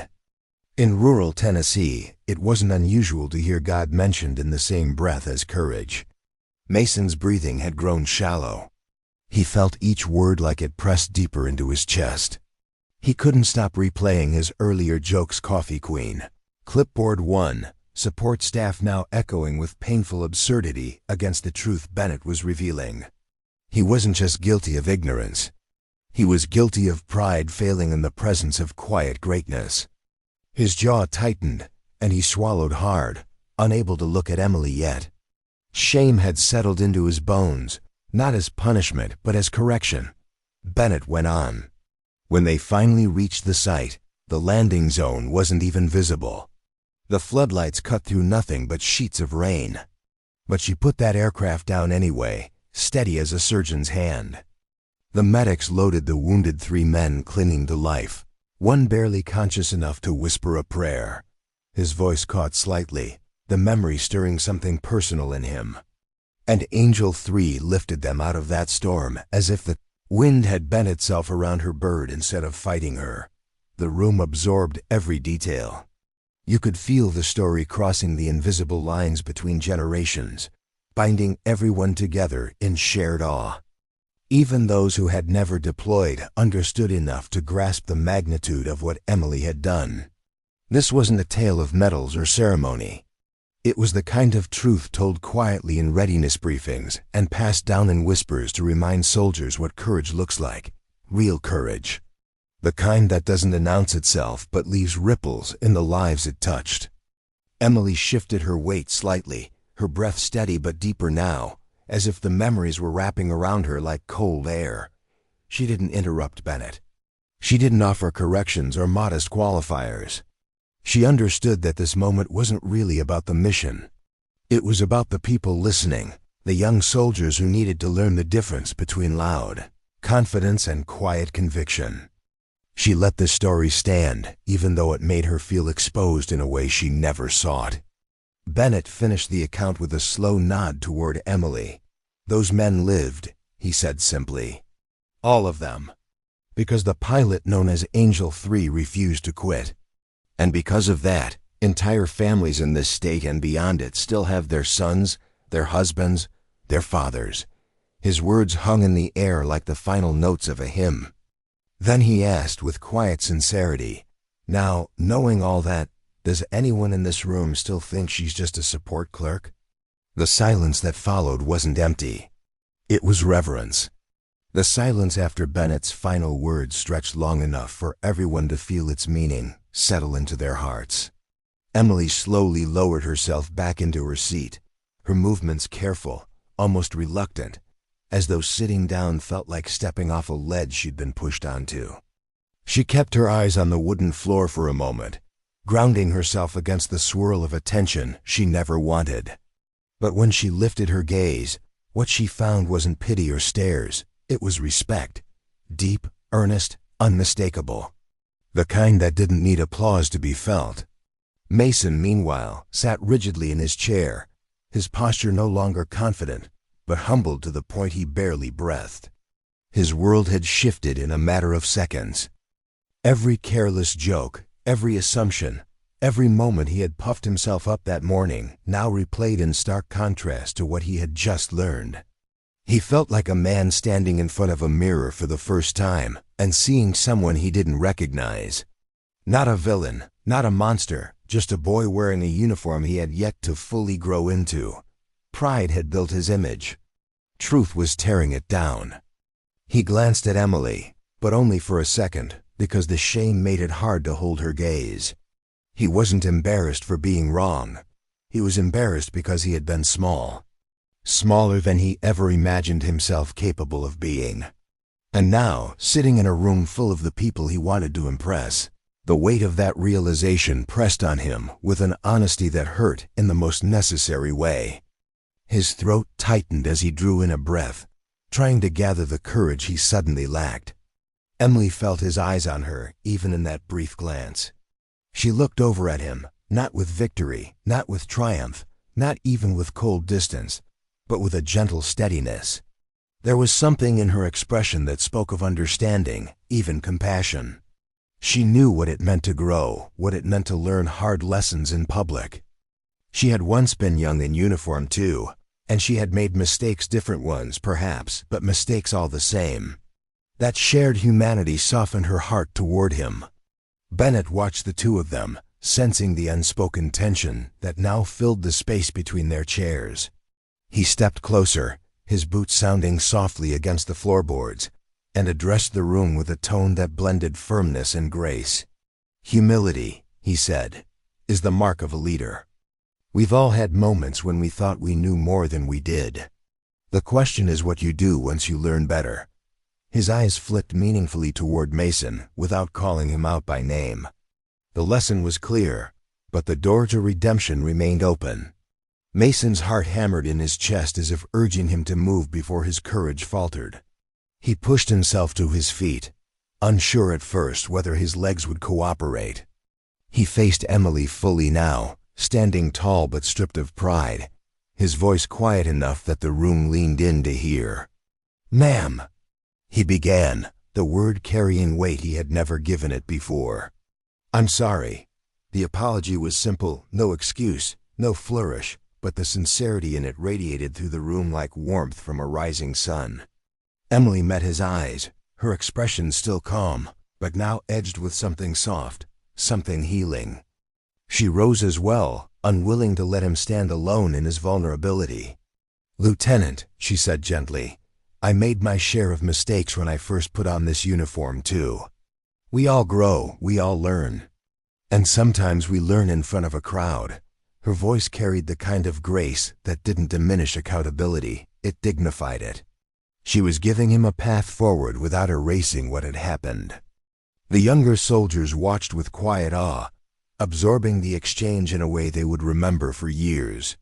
In rural Tennessee, it wasn't unusual to hear God mentioned in the same breath as courage. Mason's breathing had grown shallow. He felt each word like it pressed deeper into his chest. He couldn't stop replaying his earlier jokes, Coffee Queen. Clipboard 1, support staff now echoing with painful absurdity against the truth Bennett was revealing. He wasn't just guilty of ignorance. He was guilty of pride failing in the presence of quiet greatness. His jaw tightened, and he swallowed hard, unable to look at Emily yet. Shame had settled into his bones, not as punishment but as correction. Bennett went on. When they finally reached the site, the landing zone wasn't even visible. The floodlights cut through nothing but sheets of rain. But she put that aircraft down anyway, steady as a surgeon's hand. The medics loaded the wounded 3 men clinging to life, one barely conscious enough to whisper a prayer. His voice caught slightly, the memory stirring something personal in him. And Angel 3 lifted them out of that storm as if the wind had bent itself around her bird instead of fighting her. The room absorbed every detail. You could feel the story crossing the invisible lines between generations, binding everyone together in shared awe. Even those who had never deployed understood enough to grasp the magnitude of what Emily had done. This wasn't a tale of medals or ceremony. It was the kind of truth told quietly in readiness briefings and passed down in whispers to remind soldiers what courage looks like. Real courage. The kind that doesn't announce itself but leaves ripples in the lives it touched. Emily shifted her weight slightly, her breath steady but deeper now, as if the memories were wrapping around her like cold air. She didn't interrupt Bennett. She didn't offer corrections or modest qualifiers. She understood that this moment wasn't really about the mission. It was about the people listening, the young soldiers who needed to learn the difference between loud confidence and quiet conviction. She let the story stand, even though it made her feel exposed in a way she never sought. Bennett finished the account with a slow nod toward Emily. Those men lived, he said simply. All of them. Because the pilot known as Angel 3 refused to quit. And because of that, entire families in this state and beyond it still have their sons, their husbands, their fathers. His words hung in the air like the final notes of a hymn. Then he asked with quiet sincerity, "Now, knowing all that, does anyone in this room still think she's just a support clerk?" The silence that followed wasn't empty. It was reverence. The silence after Bennett's final words stretched long enough for everyone to feel its meaning settle into their hearts. Emily slowly lowered herself back into her seat, her movements careful, almost reluctant, as though sitting down felt like stepping off a ledge she'd been pushed onto. She kept her eyes on the wooden floor for a moment, grounding herself against the swirl of attention she never wanted. But when she lifted her gaze, what she found wasn't pity or stares, it was respect. Deep, earnest, unmistakable. The kind that didn't need applause to be felt. Mason, meanwhile, sat rigidly in his chair, his posture no longer confident, but humbled to the point he barely breathed. His world had shifted in a matter of seconds. Every careless joke, every assumption, every moment he had puffed himself up that morning now replayed in stark contrast to what he had just learned. He felt like a man standing in front of a mirror for the first time and seeing someone he didn't recognize. Not a villain, not a monster, just a boy wearing a uniform he had yet to fully grow into. Pride had built his image. Truth was tearing it down. He glanced at Emily, but only for a second, because the shame made it hard to hold her gaze. He wasn't embarrassed for being wrong. He was embarrassed because he had been small. Smaller than he ever imagined himself capable of being. And now, sitting in a room full of the people he wanted to impress, the weight of that realization pressed on him with an honesty that hurt in the most necessary way. His throat tightened as he drew in a breath, trying to gather the courage he suddenly lacked. Emily felt his eyes on her, even in that brief glance. She looked over at him, not with victory, not with triumph, not even with cold distance, but with a gentle steadiness. There was something in her expression that spoke of understanding, even compassion. She knew what it meant to grow, what it meant to learn hard lessons in public. She had once been young in uniform too, and she had made mistakes, different ones perhaps, but mistakes all the same. That shared humanity softened her heart toward him. Bennett watched the two of them, sensing the unspoken tension that now filled the space between their chairs. He stepped closer, his boots sounding softly against the floorboards, and addressed the room with a tone that blended firmness and grace. "Humility," he said, "is the mark of a leader. We've all had moments when we thought we knew more than we did. The question is what you do once you learn better." His eyes flicked meaningfully toward Mason without calling him out by name. The lesson was clear, but the door to redemption remained open. Mason's heart hammered in his chest as if urging him to move before his courage faltered. He pushed himself to his feet, unsure at first whether his legs would cooperate. He faced Emily fully now, standing tall but stripped of pride, his voice quiet enough that the room leaned in to hear. "Ma'am," he began, the word carrying weight he had never given it before. "I'm sorry." The apology was simple, no excuse, no flourish, but the sincerity in it radiated through the room like warmth from a rising sun. Emily met his eyes, her expression still calm, but now edged with something soft, something healing. She rose as well, unwilling to let him stand alone in his vulnerability. "Lieutenant," she said gently, "I made my share of mistakes when I first put on this uniform too. We all grow, we all learn. And sometimes we learn in front of a crowd." Her voice carried the kind of grace that didn't diminish accountability, it dignified it. She was giving him a path forward without erasing what had happened. The younger soldiers watched with quiet awe, absorbing the exchange in a way they would remember for years.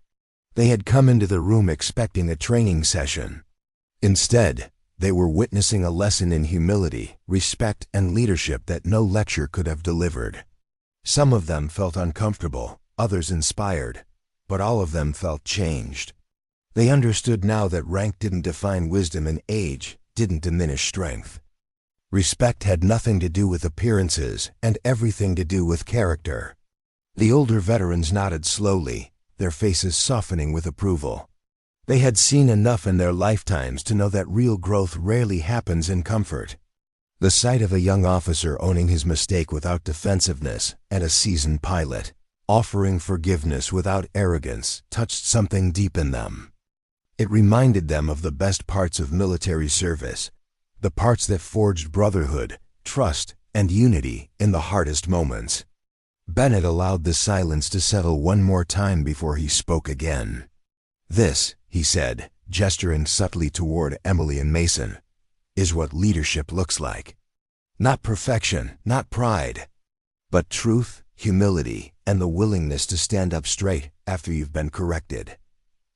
They had come into the room expecting a training session. Instead, they were witnessing a lesson in humility, respect, and leadership that no lecture could have delivered. Some of them felt uncomfortable, others inspired, but all of them felt changed. They understood now that rank didn't define wisdom and age didn't diminish strength. Respect had nothing to do with appearances and everything to do with character. The older veterans nodded slowly, their faces softening with approval. They had seen enough in their lifetimes to know that real growth rarely happens in comfort. The sight of a young officer owning his mistake without defensiveness and a seasoned pilot offering forgiveness without arrogance touched something deep in them. It reminded them of the best parts of military service, the parts that forged brotherhood, trust, and unity in the hardest moments. Bennett allowed the silence to settle one more time before he spoke again. "This," he said, gesturing subtly toward Emily and Mason, "is what leadership looks like. Not perfection, not pride, but truth, humility, and the willingness to stand up straight after you've been corrected."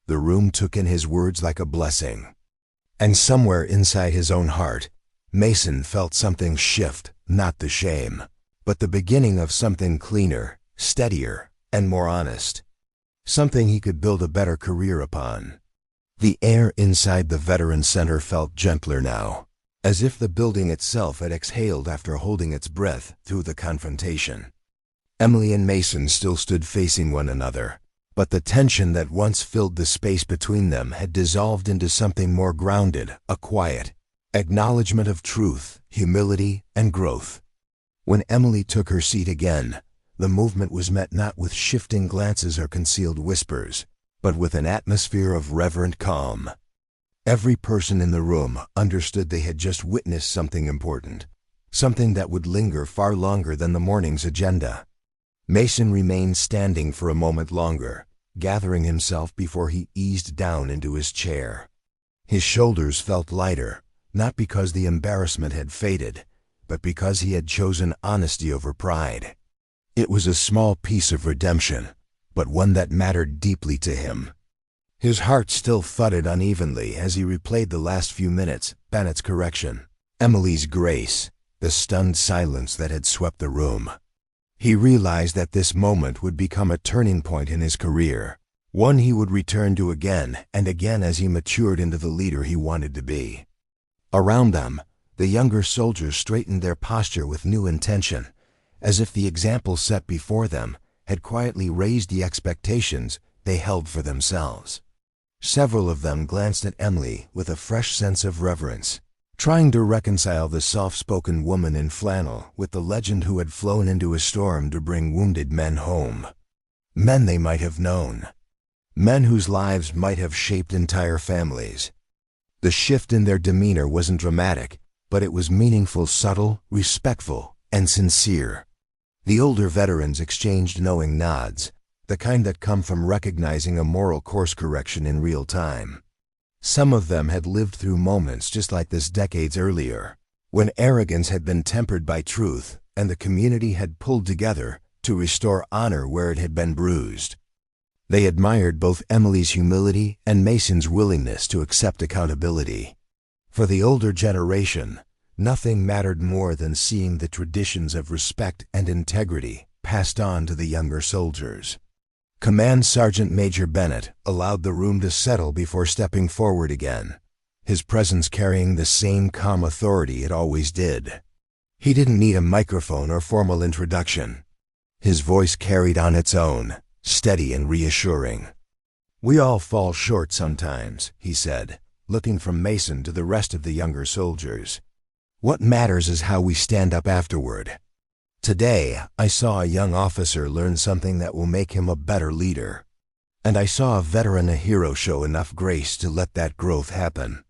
The room took in his words like a blessing. And somewhere inside his own heart, Mason felt something shift, not the shame, but the beginning of something cleaner, steadier, and more honest. Something he could build a better career upon. The air inside the Veteran Center felt gentler now, as if the building itself had exhaled after holding its breath through the confrontation. Emily and Mason still stood facing one another, but the tension that once filled the space between them had dissolved into something more grounded, a quiet acknowledgement of truth, humility, and growth. When Emily took her seat again, the movement was met not with shifting glances or concealed whispers, but with an atmosphere of reverent calm. Every person in the room understood they had just witnessed something important, something that would linger far longer than the morning's agenda. Mason remained standing for a moment longer, gathering himself before he eased down into his chair. His shoulders felt lighter, not because the embarrassment had faded, but because he had chosen honesty over pride. It was a small piece of redemption, but one that mattered deeply to him. His heart still thudded unevenly as he replayed the last few minutes, Bennett's correction, Emily's grace, the stunned silence that had swept the room. He realized that this moment would become a turning point in his career, one he would return to again and again as he matured into the leader he wanted to be. Around them, the younger soldiers straightened their posture with new intention, as if the example set before them had quietly raised the expectations they held for themselves. Several of them glanced at Emily with a fresh sense of reverence, trying to reconcile the soft-spoken woman in flannel with the legend who had flown into a storm to bring wounded men home. Men they might have known. Men whose lives might have shaped entire families. The shift in their demeanor wasn't dramatic, but it was meaningful, subtle, respectful, and sincere. The older veterans exchanged knowing nods, the kind that come from recognizing a moral course correction in real time. Some of them had lived through moments just like this decades earlier, when arrogance had been tempered by truth and the community had pulled together to restore honor where it had been bruised. They admired both Emily's humility and Mason's willingness to accept accountability. For the older generation, nothing mattered more than seeing the traditions of respect and integrity passed on to the younger soldiers. Command Sergeant Major Bennett allowed the room to settle before stepping forward again, his presence carrying the same calm authority it always did. He didn't need a microphone or formal introduction. His voice carried on its own, steady and reassuring. "We all fall short sometimes," he said, looking from Mason to the rest of the younger soldiers. "What matters is how we stand up afterward. Today, I saw a young officer learn something that will make him a better leader. And I saw a veteran, a hero, show enough grace to let that growth happen."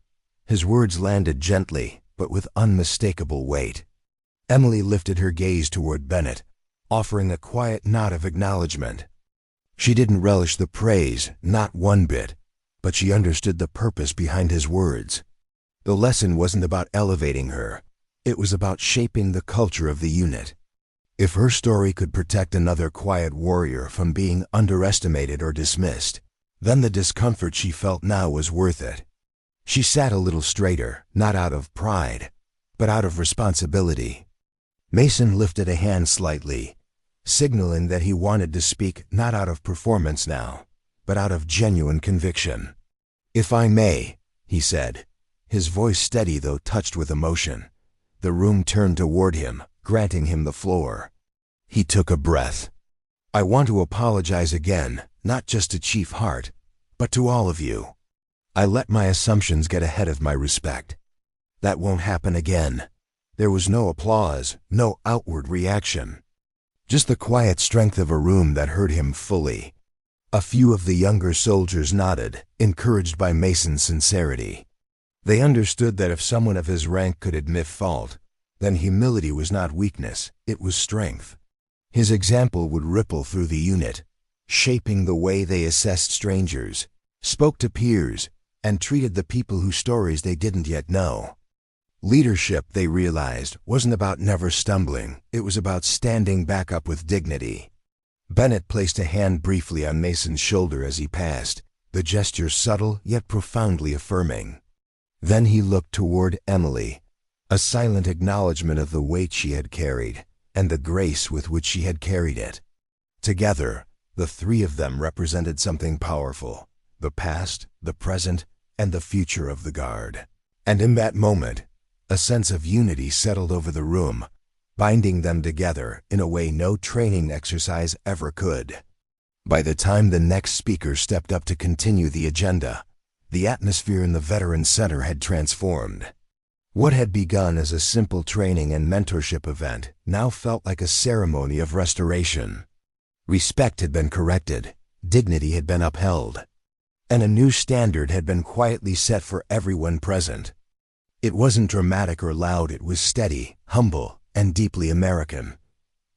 His words landed gently, but with unmistakable weight. Emily lifted her gaze toward Bennett, offering a quiet nod of acknowledgement. She didn't relish the praise, not one bit, but she understood the purpose behind his words. The lesson wasn't about elevating her. It was about shaping the culture of the unit. If her story could protect another quiet warrior from being underestimated or dismissed, then the discomfort she felt now was worth it. She sat a little straighter, not out of pride, but out of responsibility. Mason lifted a hand slightly, signaling that he wanted to speak not out of performance now, but out of genuine conviction. "If I may," he said, his voice steady though touched with emotion. The room turned toward him, granting him the floor. He took a breath. "I want to apologize again, not just to Chief Hart, but to all of you. I let my assumptions get ahead of my respect. That won't happen again." There was no applause, no outward reaction. Just the quiet strength of a room that heard him fully. A few of the younger soldiers nodded, encouraged by Mason's sincerity. They understood that if someone of his rank could admit fault, then humility was not weakness, it was strength. His example would ripple through the unit, shaping the way they assessed strangers, spoke to peers, and treated the people whose stories they didn't yet know. Leadership, they realized, wasn't about never stumbling, it was about standing back up with dignity. Bennett placed a hand briefly on Mason's shoulder as he passed, the gesture subtle yet profoundly affirming. Then he looked toward Emily, a silent acknowledgement of the weight she had carried, and the grace with which she had carried it. Together, the three of them represented something powerful, the past, the present, and the future of the Guard. And in that moment, a sense of unity settled over the room, binding them together in a way no training exercise ever could. By the time the next speaker stepped up to continue the agenda, the atmosphere in the Veterans Center had transformed. What had begun as a simple training and mentorship event now felt like a ceremony of restoration. Respect had been corrected, dignity had been upheld, and a new standard had been quietly set for everyone present. It wasn't dramatic or loud, it was steady, humble, and deeply American.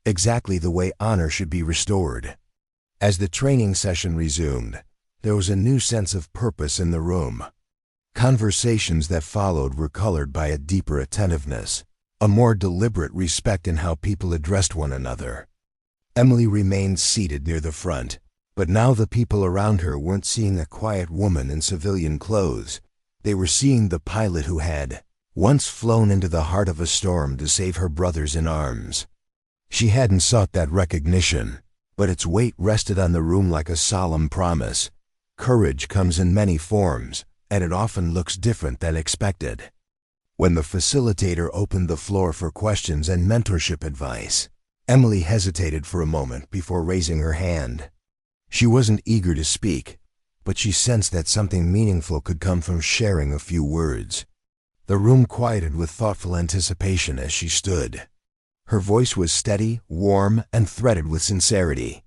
Exactly the way honor should be restored. As the training session resumed, there was a new sense of purpose in the room. Conversations that followed were colored by a deeper attentiveness, a more deliberate respect in how people addressed one another. Emily remained seated near the front, but now the people around her weren't seeing a quiet woman in civilian clothes. They were seeing the pilot who had once flown into the heart of a storm to save her brothers in arms. She hadn't sought that recognition, but its weight rested on the room like a solemn promise. Courage comes in many forms, and it often looks different than expected. When the facilitator opened the floor for questions and mentorship advice, Emily hesitated for a moment before raising her hand. She wasn't eager to speak, but she sensed that something meaningful could come from sharing a few words. The room quieted with thoughtful anticipation as she stood. Her voice was steady, warm, and threaded with sincerity.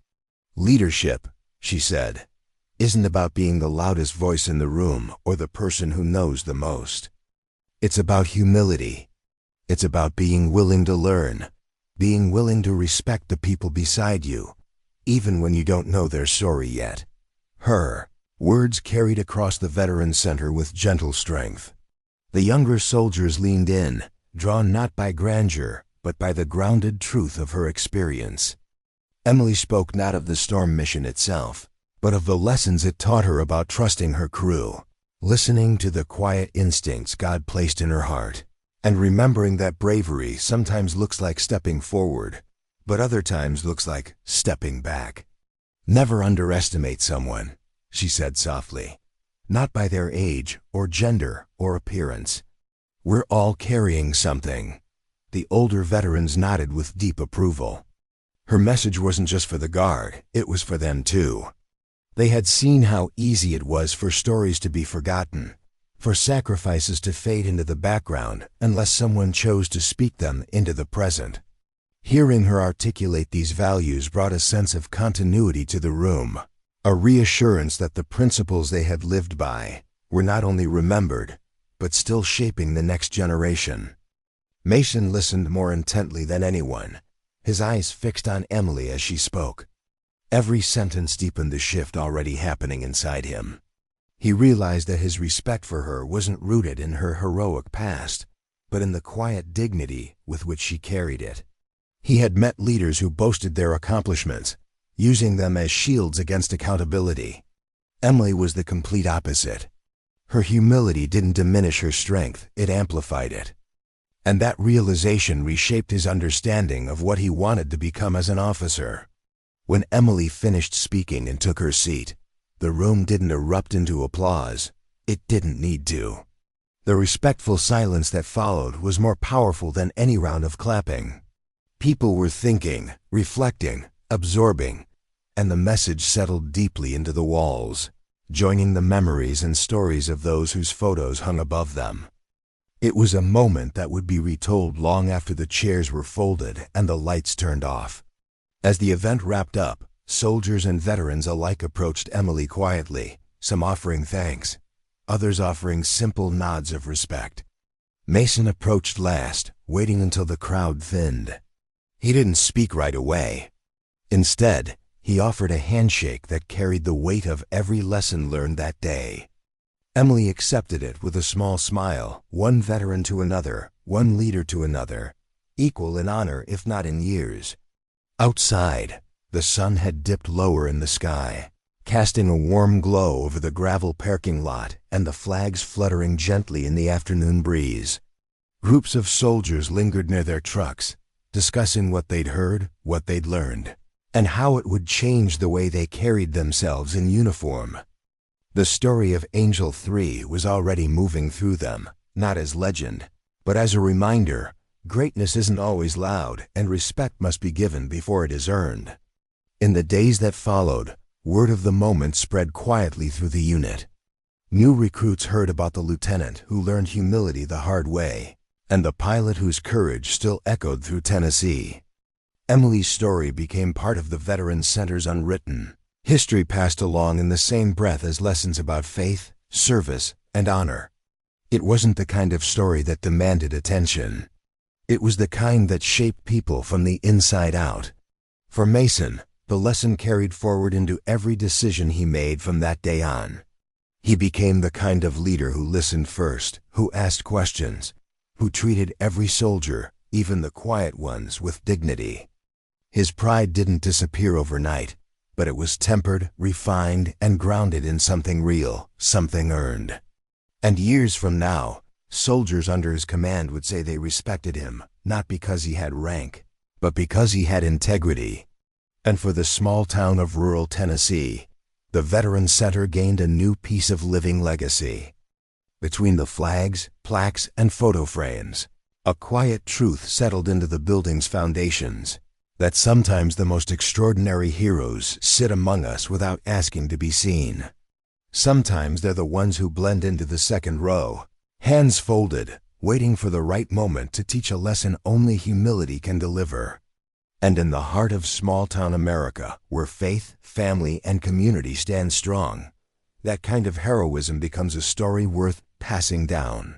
"Leadership," she said, "isn't about being the loudest voice in the room or the person who knows the most. It's about humility. It's about being willing to learn, being willing to respect the people beside you, even when you don't know their story yet." Her words carried across the Veteran Center with gentle strength. The younger soldiers leaned in, drawn not by grandeur, but by the grounded truth of her experience. Emily spoke not of the storm mission itself, but of the lessons it taught her about trusting her crew, listening to the quiet instincts God placed in her heart, and remembering that bravery sometimes looks like stepping forward, but other times looks like stepping back. "Never underestimate someone," she said softly, "not by their age or gender or appearance. We're all carrying something." The older veterans nodded with deep approval. Her message wasn't just for the Guard, it was for them too. They had seen how easy it was for stories to be forgotten, for sacrifices to fade into the background unless someone chose to speak them into the present. Hearing her articulate these values brought a sense of continuity to the room, a reassurance that the principles they had lived by were not only remembered, but still shaping the next generation. Mason listened more intently than anyone, his eyes fixed on Emily as she spoke. Every sentence deepened the shift already happening inside him. He realized that his respect for her wasn't rooted in her heroic past, but in the quiet dignity with which she carried it. He had met leaders who boasted their accomplishments, using them as shields against accountability. Emily was the complete opposite. Her humility didn't diminish her strength, it amplified it. And that realization reshaped his understanding of what he wanted to become as an officer. When Emily finished speaking and took her seat, the room didn't erupt into applause. It didn't need to. The respectful silence that followed was more powerful than any round of clapping. People were thinking, reflecting, absorbing, and the message settled deeply into the walls, joining the memories and stories of those whose photos hung above them. It was a moment that would be retold long after the chairs were folded and the lights turned off. As the event wrapped up, soldiers and veterans alike approached Emily quietly, some offering thanks, others offering simple nods of respect. Mason approached last, waiting until the crowd thinned. He didn't speak right away. Instead, he offered a handshake that carried the weight of every lesson learned that day. Emily accepted it with a small smile, one veteran to another, one leader to another, equal in honor if not in years. Outside, the sun had dipped lower in the sky, casting a warm glow over the gravel parking lot and the flags fluttering gently in the afternoon breeze. Groups of soldiers lingered near their trucks, discussing what they'd heard, what they'd learned, and how it would change the way they carried themselves in uniform. The story of Angel 3 was already moving through them, not as legend, but as a reminder, greatness isn't always loud and respect must be given before it is earned. In the days that followed, word of the moment spread quietly through the unit. New recruits heard about the lieutenant who learned humility the hard way, and the pilot whose courage still echoed through Tennessee. Emily's story became part of the Veteran Center's unwritten history, passed along in the same breath as lessons about faith, service, and honor. It wasn't the kind of story that demanded attention. It was the kind that shaped people from the inside out. For Mason, the lesson carried forward into every decision he made from that day on. He became the kind of leader who listened first, who asked questions, who treated every soldier, even the quiet ones, with dignity. His pride didn't disappear overnight, but it was tempered, refined, and grounded in something real, something earned. And years from now, soldiers under his command would say they respected him, not because he had rank, but because he had integrity. And for the small town of rural Tennessee, the Veterans Center gained a new piece of living legacy. Between the flags, plaques, and photo frames, a quiet truth settled into the building's foundations, that sometimes the most extraordinary heroes sit among us without asking to be seen. Sometimes they're the ones who blend into the second row, hands folded, waiting for the right moment to teach a lesson only humility can deliver. And in the heart of small-town America, where faith, family, and community stand strong, that kind of heroism becomes a story worth passing down.